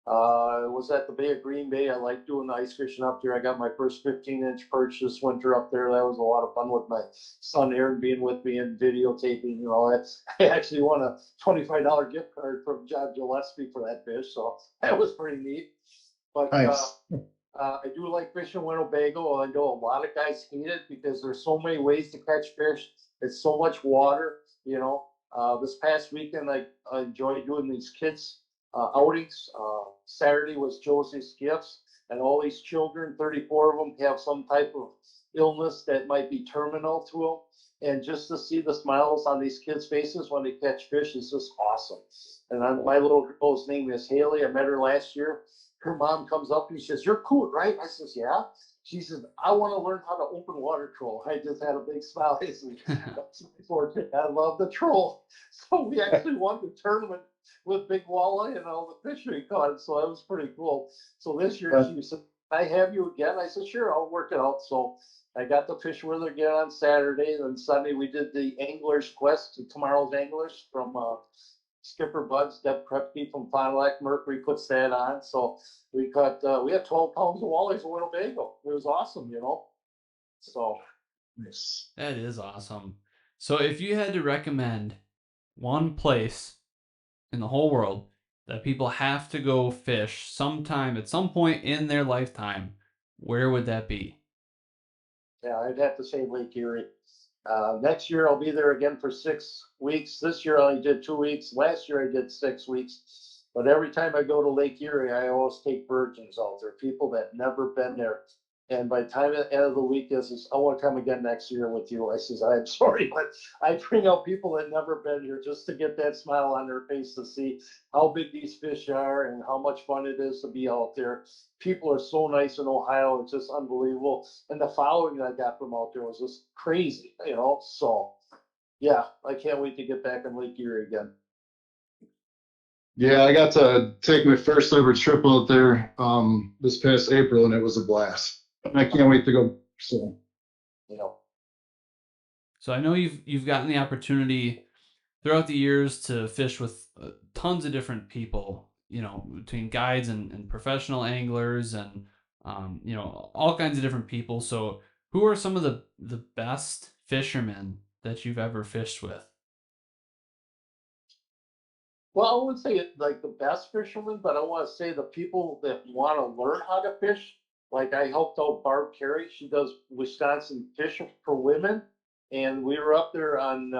Was at the Bay of Green Bay. I like doing the ice fishing up there. I got my first 15-inch perch this winter up there. That was a lot of fun with my son Aaron being with me and videotaping and all that. I actually won a $25 gift card from John Gillespie for that fish, so that was pretty neat. But Nice. I do like fishing Winnebago. I know a lot of guys hate it because there's so many ways to catch fish. It's so much water. This past weekend, I enjoyed doing these kids outings. Saturday was Josie's Gifts, and all these children, 34 of them, have some type of illness that might be terminal to them. And just to see the smiles on these kids' faces when they catch fish is just awesome. And my little girl's name is Haley. I met her last year. Her mom comes up and she says, "You're Coot, right?" I says, "Yeah." She says, "I want to learn how to open water troll." I just had a big smile. I said, "That's my forte. I love the troll." So we actually won the tournament with big walleye and all the fish we caught. So that was pretty cool. So this year she said, "Can I have you again?" I said, "Sure, I'll work it out." So I got to fish with her again on Saturday. And then Sunday we did the Angler's Quest, tomorrow's Anglers from Skipper Buds. Deb Krepke from Fond du Lac Mercury puts that on. So we had 12 pounds of walleyes in Winnebago. It was awesome, you know. So Nice. That is awesome. So if you had to recommend one place in the whole world that people have to go fish sometime at some point in their lifetime, where would that be? yeah, I'd have to say Lake Erie. Next year I'll be there again for 6 weeks. This year I only did 2 weeks. Last year I did 6 weeks. But every time I go to Lake Erie, I always take virgins out there, people that never been there. And by the time the end of the week is, "I want to come again next year with you." I says, "I'm sorry, but I bring out people that never been here just to get that smile on their face to see how big these fish are and how much fun it is to be out there. People are so nice in Ohio. It's just unbelievable. And the following I got from out there was just crazy, you know. So yeah, I can't wait to get back in Lake Erie again. Yeah, I got to take my first ever trip out there this past April, and it was a blast. I can't wait to go. So You know, So I know you've gotten the opportunity throughout the years to fish with tons of different people, between guides and professional anglers and all kinds of different people. So who are some of the best fishermen that you've ever fished with? well, I wouldn't say it like the best fishermen, but I want to say the people that want to learn how to fish. Like I helped out Barb Carey. She does Wisconsin Fishing for Women, and we were up there on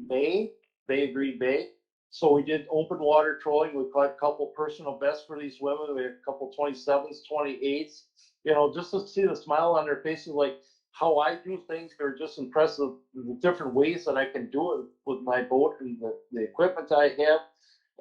Bay, Bay of Green Bay. So we did open water trolling. We caught a couple personal bests for these women. We had a couple 27s, 28s, just to see the smile on their faces, like how I do things. They're just impressed with the different ways that I can do it with my boat and the equipment I have.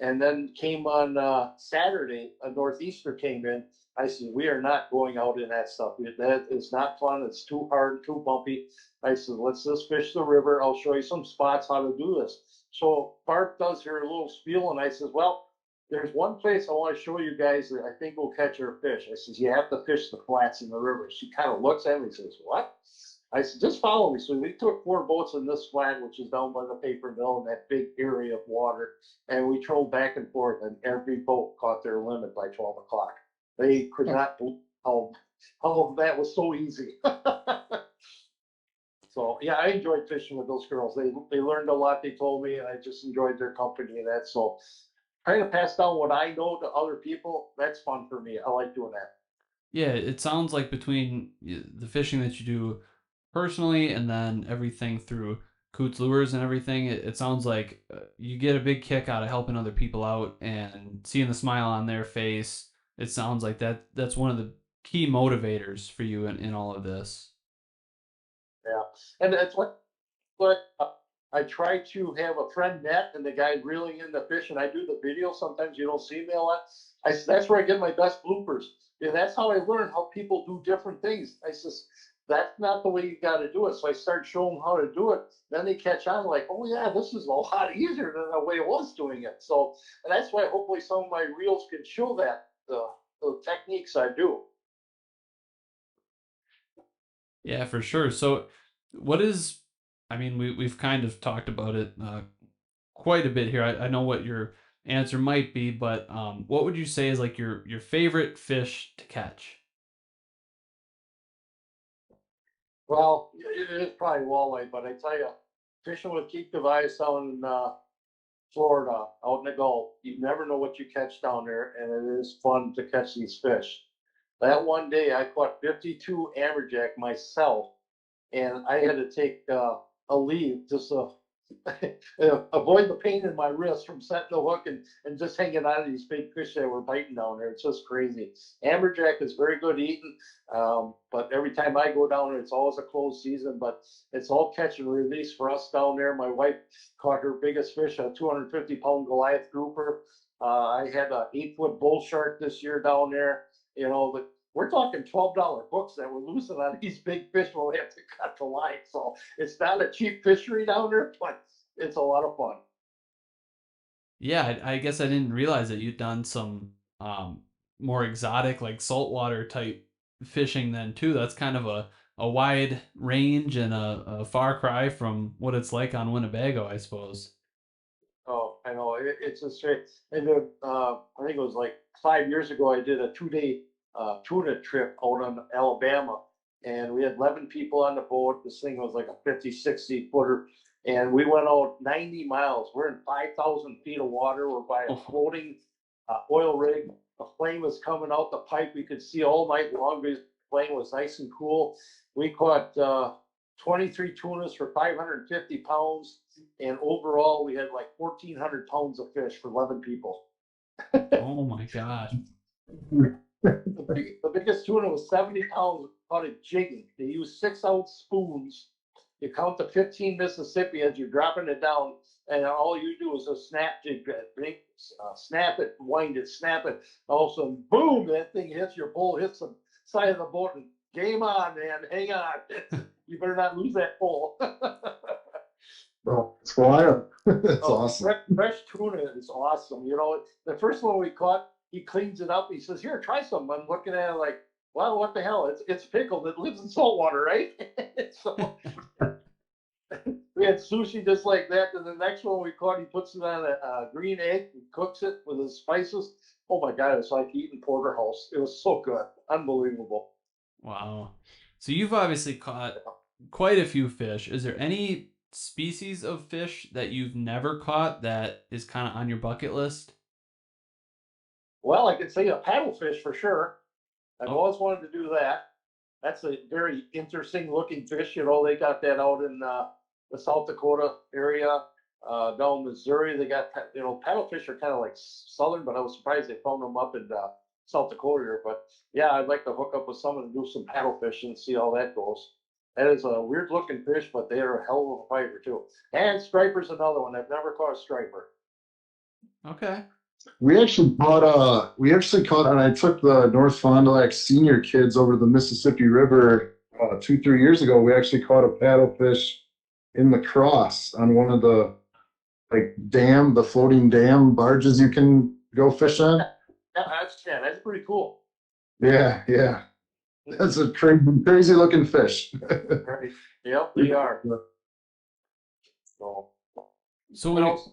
And then came on Saturday, a northeaster came in. I said, "We are not going out in that stuff. That is not fun. It's too hard, too bumpy." I said, "Let's just fish the river. I'll show you some spots how to do this." So Bart does her little spiel, and I says, "Well, there's one place I want to show you guys that I think will catch your fish." I says, "You have to fish the flats in the river." She kind of looks at me and says, "What?" I said, "Just follow me." So we took 4 boats in this flat, which is down by the paper mill in that big area of water, and we trolled back and forth, and every boat caught their limit by 12 o'clock. They could not believe how that was so easy. So yeah, I enjoyed fishing with those girls. They learned a lot. They told me, and I just enjoyed their company and that. So trying to pass down what I know to other people, that's fun for me. I like doing that. Yeah, it sounds like between the fishing that you do personally and then everything through Coots Lures and everything, it sounds like you get a big kick out of helping other people out and seeing the smile on their face. It sounds like that's one of the key motivators for you in all of this. Yeah, and it's what I try to have a friend net and the guy reeling in the fish, and I do the video. Sometimes you don't see me a lot. That's where I get my best bloopers. Yeah, that's how I learn how people do different things. I says that's not the way you got to do it. So I start showing them how to do it. Then they catch on, like, "Oh yeah, this is a lot easier than the way I was doing it." So, and that's why hopefully some of my reels can show that the techniques I do. Yeah, for sure. So, what is, I mean, we've kind of talked about it quite a bit here. I know what your answer might be, but what would you say is like your favorite fish to catch? Well, it is probably walleye, but I tell you, fishing with Keith Device down in Florida, out in the Gulf, you never know what you catch down there, and it is fun to catch these fish. That one day, I caught 52 amberjack myself, and I had to take a leave just avoid the pain in my wrist from setting the hook and just hanging out of these big fish that were biting down there. It's just crazy. Amberjack is very good eating, but every time I go down there, it's always a closed season. But it's all catch and release for us down there. My wife caught her biggest fish, a 250-pound Goliath grouper. I had an 8-foot bull shark this year down there. You know, but we're talking $12 hooks that we're losing on these big fish when we have to cut the line. So it's not a cheap fishery down there, but it's a lot of fun. Yeah, I guess I didn't realize that you'd done some more exotic, like saltwater type fishing then too. That's kind of a wide range and a far cry from what it's like on Winnebago, I suppose. Oh, I know. It's a straight. And then, I think it was like 5 years ago, I did a 2-day tuna trip out on Alabama. And we had 11 people on the boat. This thing was like a 50, 60 footer. And we went out 90 miles. We're in 5,000 feet of water. We're by a Oh, floating oil rig. The flame was coming out the pipe. We could see all night long because the flame was nice and cool. We caught 23 tunas for 550 pounds. And overall, we had like 1,400 pounds of fish for 11 people. oh my gosh. The biggest tuna was 70 pounds, caught it jigging. They used 6-ounce spoons. You count the 15 Mississippi as you're dropping it down, and all you do is a snap jig, snap it, wind it, snap it. All of a sudden, boom, that thing hits your pole, hits the side of the boat, and game on, man. Hang on. You better not lose that pole. Well, it's wild. It's Oh, awesome. fresh tuna is awesome. You know, the first one we caught, he cleans it up. He says, "Here, try some." I'm looking at it like, "Well, what the hell? It's pickled. It lives in salt water, right?" So we had sushi just like that. And the next one we caught, he puts it on a green egg and cooks it with his spices. Oh my God, it's like eating porterhouse. It was so good, unbelievable. Wow. So you've obviously caught quite a few fish. Is there any species of fish that you've never caught that is kind of on your bucket list? Well, I could say a paddlefish for sure. I've Oh, always wanted to do that. That's a very interesting looking fish. You know, they got that out in the South Dakota area, down Missouri. They got, you know, paddlefish are kind of like southern, but I was surprised they found them up in South Dakota here. But yeah, I'd like to hook up with someone and do some paddlefish and see how that goes. That is a weird looking fish, but they are a hell of a fighter too. And striper's another one. I've never caught a striper. okay. We actually caught, and I took the North Fond du Lac senior kids over the Mississippi River 2, 3 years ago. We actually caught a paddlefish in the cross on one of the the floating dam barges you can go fish on. Yeah, that's pretty cool. Yeah, yeah. That's a crazy looking fish. Right. Yep, they are. So. So What when you else?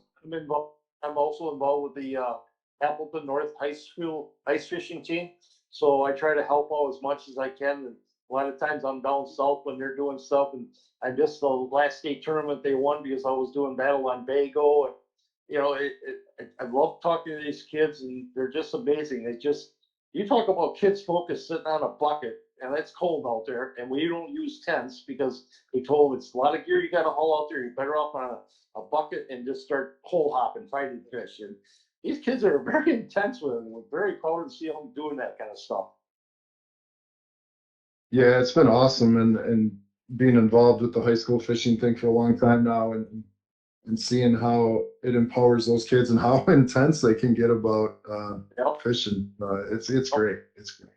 I'm also involved with the Appleton North High School ice fishing team. So I try to help out as much as I can. And a lot of times I'm down south when they're doing stuff. And I missed the last state tournament they won because I was doing battle on Bago. And, you know, I love talking to these kids, and they're just amazing. They just, you talk about kids focused sitting on a bucket, and it's cold out there. And we don't use tents because we told them it's a lot of gear you got to haul out there. You're better off on a bucket and just start hole hopping, fighting fish. And these kids are very intense with it. We're very proud to see them doing that kind of stuff. Yeah, it's been awesome and being involved with the high school fishing thing for a long time now and seeing how it empowers those kids and how intense they can get about Yep. fishing. It's great. It's great.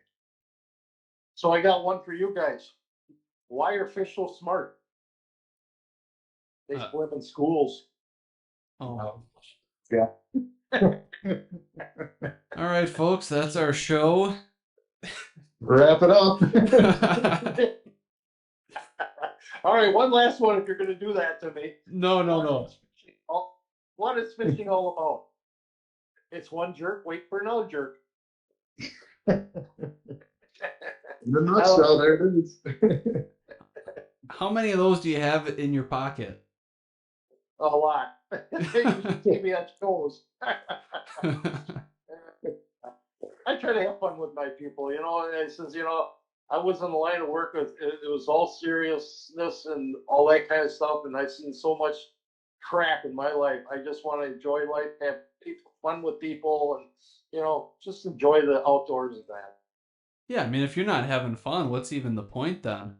So I got one for you guys. Why are fish so smart? They uh, swim in schools. oh. Yeah. All right, folks, that's our show. Wrap it up. All right, one last one if you're going to do that to me. No, no, What no. is fishing what is fishing all about? It's one jerk wait for another jerk. In the nutshell, there it is. How many of those do you have in your pocket? A lot. They usually keep me on toes. I try to have fun with my people, you know. And I says, you know, I was in the line of work with it was all seriousness and all that kind of stuff, and I've seen so much crap in my life. I just want to enjoy life, have fun with people, and just enjoy the outdoors and that. Yeah, I mean, if you're not having fun, what's even the point then?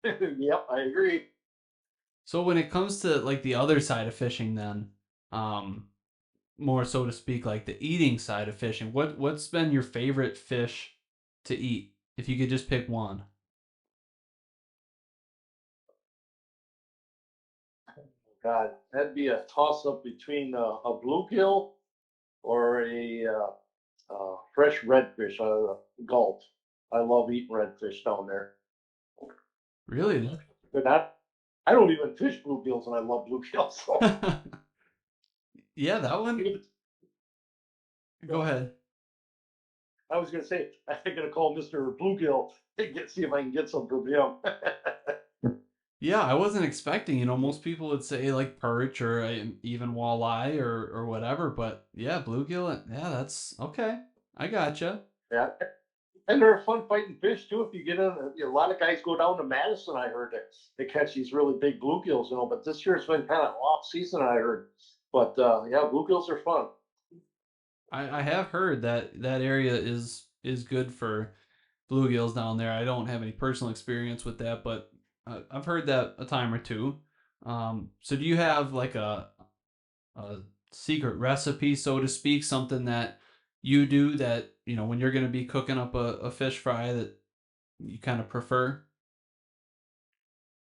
Yep, I agree. So when it comes to like the other side of fishing, then, um, more so to speak, like the eating side of fishing, what's been your favorite fish to eat? If you could just pick one. God, that'd be a toss up between a bluegill or a fresh redfish, gulp. I love eating redfish down there. Really? But I don't even fish bluegills, and I love bluegills. So Yeah, that one. Go so ahead. I was gonna say I'm gonna call Mr. Bluegill and see if I can get some from him. Yeah, I wasn't expecting, most people would say like perch or even walleye or whatever, but yeah, bluegill, yeah, that's okay. I gotcha. Yeah, and they're a fun fighting fish too. If you get in, a lot of guys go down to Madison. I heard that they catch these really big bluegills, But this year it's been kind of off season. I heard, but yeah, bluegills are fun. I have heard that that area is good for bluegills down there. I don't have any personal experience with that, but I've heard that a time or two. So do you have like a secret recipe, so to speak, something that you do that, when you're going to be cooking up a fish fry that you kind of prefer?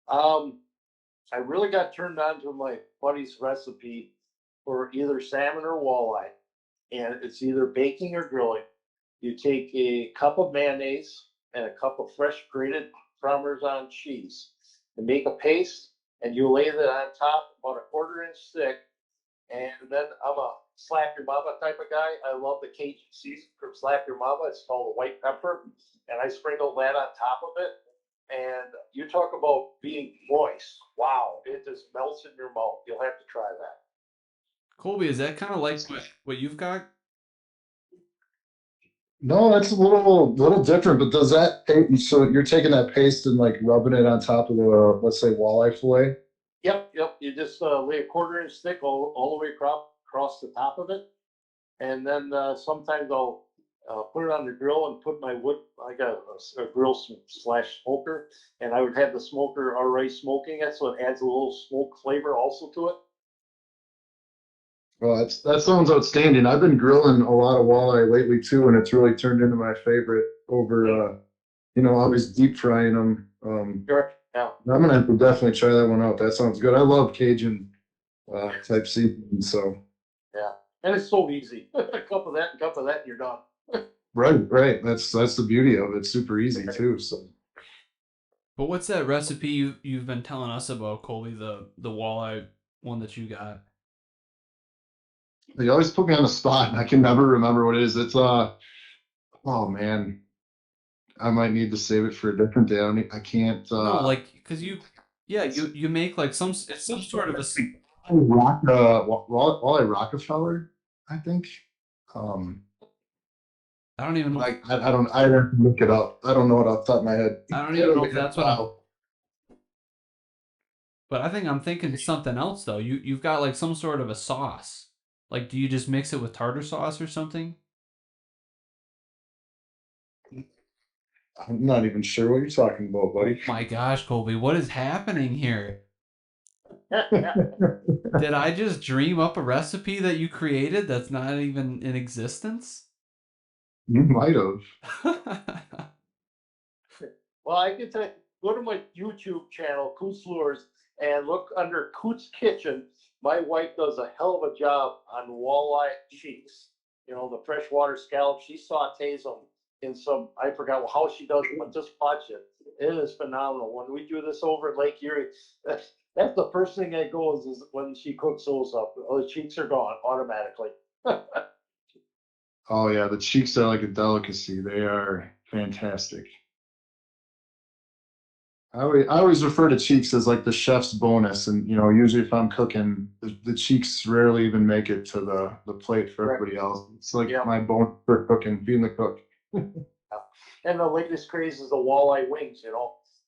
Um, I really got turned on to my buddy's recipe for either salmon or walleye, and it's either baking or grilling. You take a cup of mayonnaise and a cup of fresh grated Parmesan cheese and make a paste, and you lay that on top about a quarter-inch thick. And then I'm a slap your mama type of guy. I love the Cajun season from Slap Your Mama. It's called a white pepper, and I sprinkle that on top of it. And you talk about being moist. Wow, it just melts in your mouth. You'll have to try that. Colby, is that kind of like what you've got? No, that's a little different, but does that so you're taking that paste and like rubbing it on top of the, let's say, walleye fillet? Yep, yep. You just lay a quarter-inch thick all the way across the top of it, and then sometimes I'll put it on the grill and put my wood. I got a grill slash smoker, and I would have the smoker already smoking it, so it adds a little smoke flavor also to it. Well, that sounds outstanding. I've been grilling a lot of walleye lately too, and it's really turned into my favorite over always deep frying them. Sure. Yeah, I'm gonna have to definitely try that one out. That sounds good. I love Cajun type seafood, so yeah, and it's so easy. A cup of that, and you're done. right. That's the beauty of it. It's super easy too. So But what's that recipe you've been telling us about, Colby, the walleye one that you got? they always put me on the spot, and I can never remember what it is. It's oh man, I might need to save it for a different day. I can't No, like because yeah, you make like it's some sort of Wally Rockefeller, I think. Um, I don't even know. I don't. I have to look it up. I don't know it off the top of my head. I don't even It'll know be if a that's what I'm. while. But I think I'm thinking something else though. You've got like some sort of a sauce. Like, do you just mix it with tartar sauce or something? I'm not even sure what you're talking about, Oh buddy. my gosh, Colby, what is happening here? Did I just dream up a recipe that you created that's not even in existence? You might have. Well, I can tell you, go to my YouTube channel, Coot's Lures, and look under Coot's Kitchen. My wife does a hell of a job on walleye cheeks. The freshwater scallops. She sautés them in some, I forgot how she does it, but just watch it. It is phenomenal. When we do this over at Lake Erie, that's the first thing that goes is when she cooks those up. The cheeks are gone automatically. Oh yeah, the cheeks are like a delicacy. They are fantastic. I always refer to cheeks as like the chef's bonus, and usually if I'm cooking, the cheeks rarely even make it to the plate for Right. everybody else. It's like Yeah. my bonus for cooking, being the cook. And the latest craze is the walleye wings.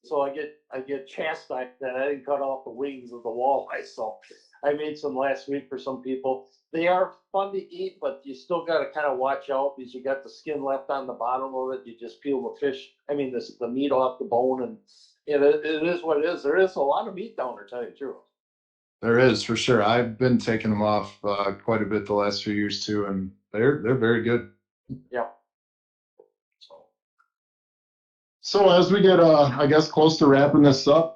So I get chastised that I didn't cut off the wings of the walleye. So I made some last week for some people. They are fun to eat, but you still got to kind of watch out because you got the skin left on the bottom of it. You just peel the fish, I mean, the meat off the bone, and it is what it is. There is a lot of meat down there, tell you the truth. There is for sure. I've been taking them off quite a bit the last few years too, and they're very good. Yeah. So So as we get, I guess, close to wrapping this up,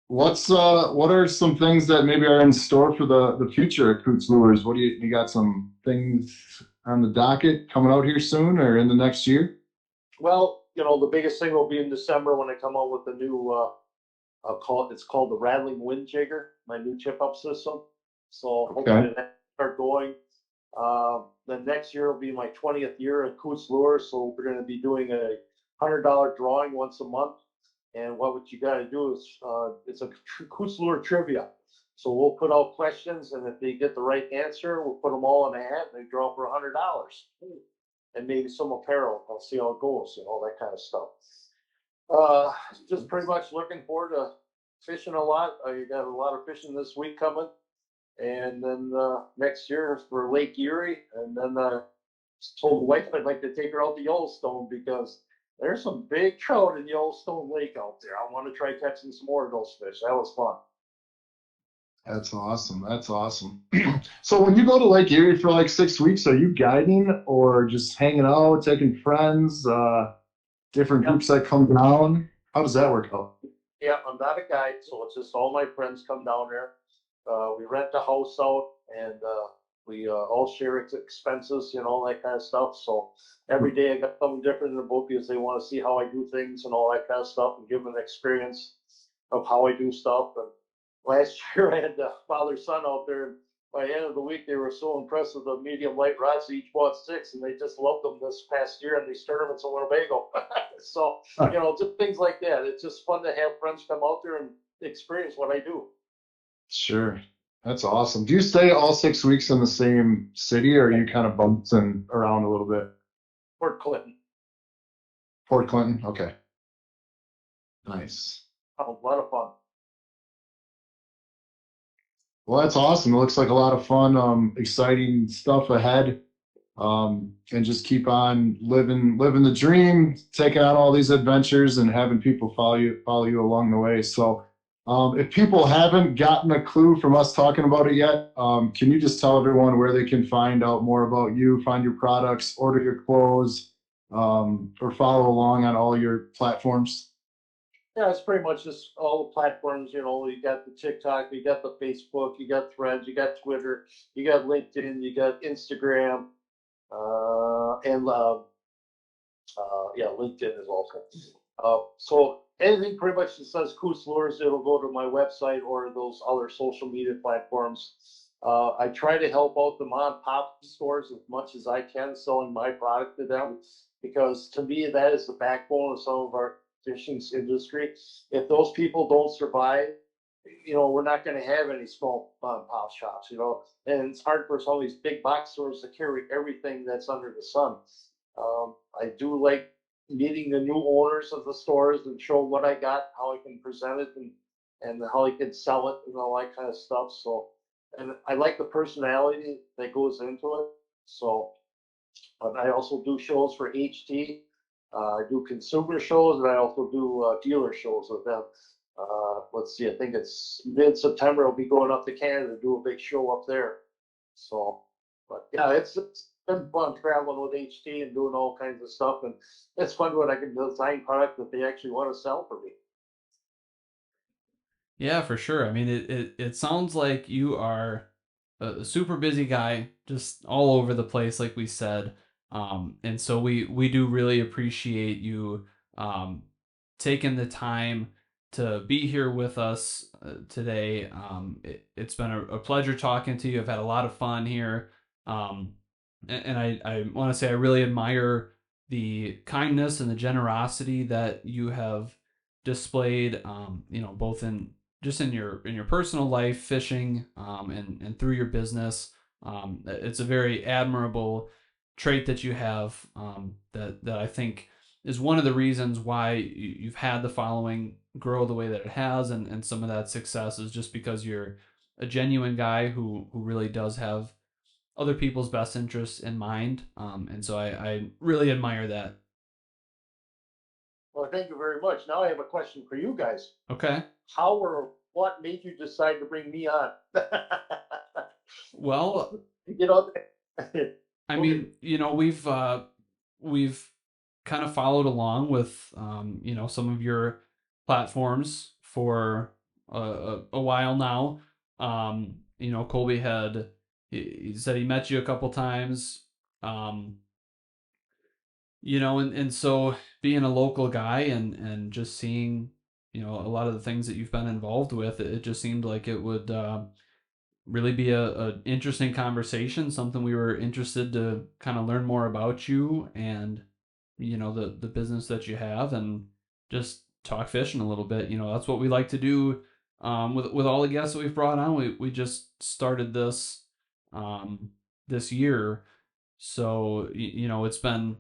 what are some things that maybe are in store for the future at Coots Lures? What do you got some things on the docket coming out here soon or in the next year? well, the biggest thing will be in December when I come out with the new it's called the Rattling Wind Jigger, my new chip up system. So Okay. hopefully that start going. The next year will be my 20th year at Coots Lure, so we're going to be doing a $100 drawing once a month. And what you got to do is it's a Coots Lure trivia. So we'll put out questions, and if they get the right answer, we'll put them all in a hat, and they draw for $100, and maybe some apparel. I'll see how it goes, all that kind of stuff. Uh, just pretty much looking forward to fishing a lot. I got a lot of fishing this week coming, and then next year for Lake Erie, and then told the wife I'd like to take her out to Yellowstone because there's some big trout in Yellowstone Lake out there. I want to try catching some more of those fish. That was fun. That's awesome. That's awesome. So when you go to Lake Erie for like 6 weeks, are you guiding or just hanging out, taking friends, different Yeah, groups that come down? How does that work out? yeah. I'm not a guide, so it's just all my friends come down there. We rent a house out, and we all share expenses, all that kind of stuff. So every day I got something different in the book because they want to see how I do things and all that kind of stuff, and give them an experience of how I do stuff. And last year I had the father son out there, and by the end of the week they were so impressed with the medium light rods. They each bought six, and they just loved them this past year, and they started them in Winnebago. So just things like that. It's just fun to have friends come out there and experience what I do. Sure. That's awesome. Do you stay all 6 weeks in the same city or are you kind of bouncing around a little bit? Fort Clinton. Port Clinton? Okay. Nice. Oh, a lot of fun. Well, that's awesome. It looks like a lot of fun, exciting stuff ahead. And just keep on living the dream, taking on all these adventures and having people follow you along the way. So, if people haven't gotten a clue from us talking about it yet, can you just tell everyone where they can find out more about you, find your products, order your clothes, or follow along on all your platforms? Yeah, it's pretty much just all the platforms. You got the TikTok, you got the Facebook, you got Threads, you got Twitter, you got LinkedIn, you got Instagram, and yeah, LinkedIn is also. So anything pretty much that says Coos Lures, it'll go to my website or those other social media platforms. I try to help out the mom and pop stores as much as I can, selling my product to them, because to me that is the backbone of some of our fishing industry. If those people don't survive, we're not going to have any small mom and pop shops, and it's hard for some of these big box stores to carry everything that's under the sun. I do like meeting the new owners of the stores and show what I got, how I can present it, and how I can sell it and all that kind of stuff. So, and I like the personality that goes into it. So, but I also do shows for HT. I do consumer shows, and I also do dealer shows with them. Let's see, I think it's mid-September. I'll be going up to Canada to do a big show up there. So, but yeah, it's been fun traveling with HT and doing all kinds of stuff, and it's fun when I can design product that they actually want to sell for me. Yeah, for sure. I mean, it sounds like you are a super busy guy, just all over the place, like we said. And so we do really appreciate you um, taking the time to be here with us today. It's been a pleasure talking to you. I've had a lot of fun here. And I want to say I really admire the kindness and the generosity that you have displayed, both in just in your personal life, fishing, and through your business. It's a very admirable trait that you have, that I think is one of the reasons why you've had the following grow the way that it has, and some of that success is just because you're a genuine guy who really does have other people's best interests in mind. And so I really admire that. Well, thank you very much. Now I have a question for you guys. Okay. How or what made you decide to bring me on? Well, You know, I go ahead. mean, we've kind of followed along with some of your platforms for a while now. Colby he said he met you a couple times. Um, and so being a local guy and just seeing a lot of the things that you've been involved with, it just seemed like it would really be a interesting conversation, something we were interested to kind of learn more about you and the business that you have, and just talk fishing a little bit. That's what we like to do with all the guests that we've brought on. We just started um, this year, so it's been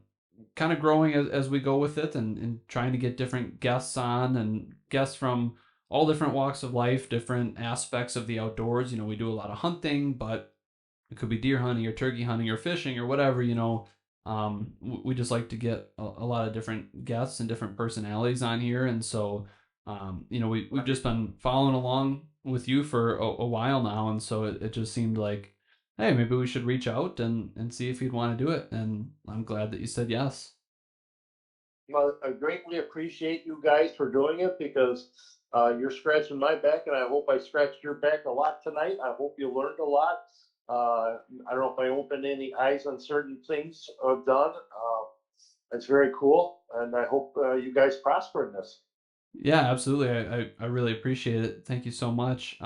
kind of growing as we go with it, and trying to get different guests on, and guests from all different walks of life, different aspects of the outdoors. We do a lot of hunting, but it could be deer hunting or turkey hunting or fishing or whatever. We just like to get a lot of different guests and different personalities on here. And so we've just been following along with you for a while now, and so it just seemed like, hey, maybe we should reach out and see if you'd want to do it. And I'm glad that you said yes. Well, I greatly appreciate you guys for doing it because you're scratching my back, and I hope I scratched your back a lot tonight. I hope you learned a lot. I don't know if I opened any eyes on certain things I've done. It's very cool, and I hope you guys prosper in this. Yeah, absolutely. I really appreciate it. Thank you so much.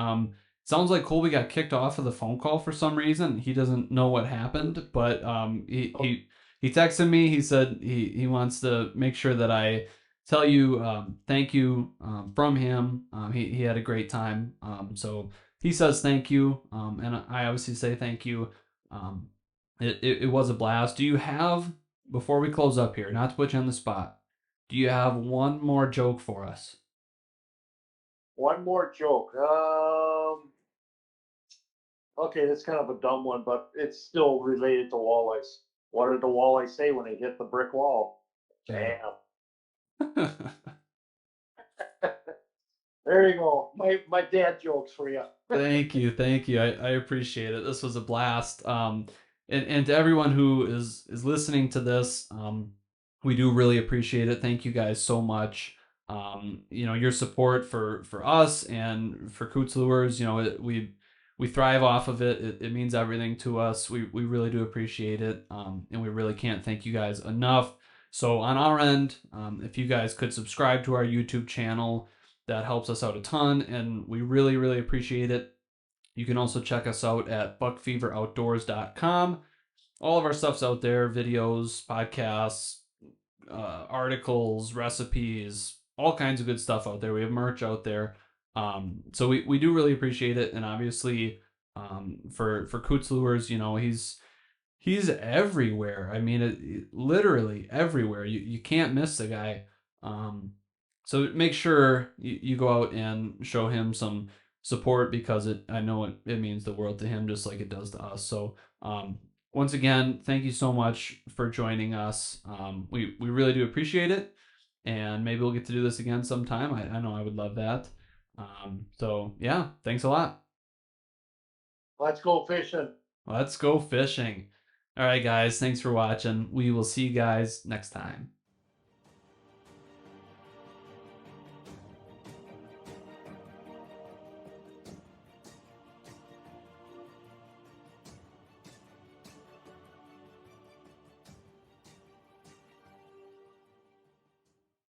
Sounds like Colby got kicked off of the phone call for some reason. He doesn't know what happened, but Oh, he texted me. He said he wants to make sure that I tell you thank you from him. He had a great time. So he says thank you, and I obviously say thank you. Um, it was a blast. Do you have, before we close up here, not to put you on the spot, do you have one more joke for us? one more joke. Okay, that's kind of a dumb one, but it's still related to walleyes. What did the walleye say when they hit the brick wall? Yeah. Bam. There you go. My dad jokes for you. Thank you, thank you. I appreciate it. This was a blast. And to everyone who is listening to this, we do really appreciate it. Thank you guys so much. Your support for us and for Coots Lures. We thrive off of it. It means everything to us. We really do appreciate it. And we really can't thank you guys enough. So on our end, if you guys could subscribe to our YouTube channel, that helps us out a ton, and we really, really appreciate it. You can also check us out at buckfeveroutdoors.com. All of our stuff's out there: videos, podcasts, articles, recipes, all kinds of good stuff out there. We have merch out there. So we do really appreciate it. And obviously, for Coots Lures, he's everywhere. I mean, literally everywhere. You can't miss the guy. Um, so make sure you go out and show him some support, because I know it means the world to him, just like it does to us. So once again, thank you so much for joining us. We really do appreciate it, and maybe we'll get to do this again sometime. I know I would love that. So yeah, thanks a lot. Let's go fishing. Let's go fishing. All right, guys, thanks for watching. We will see you guys next time.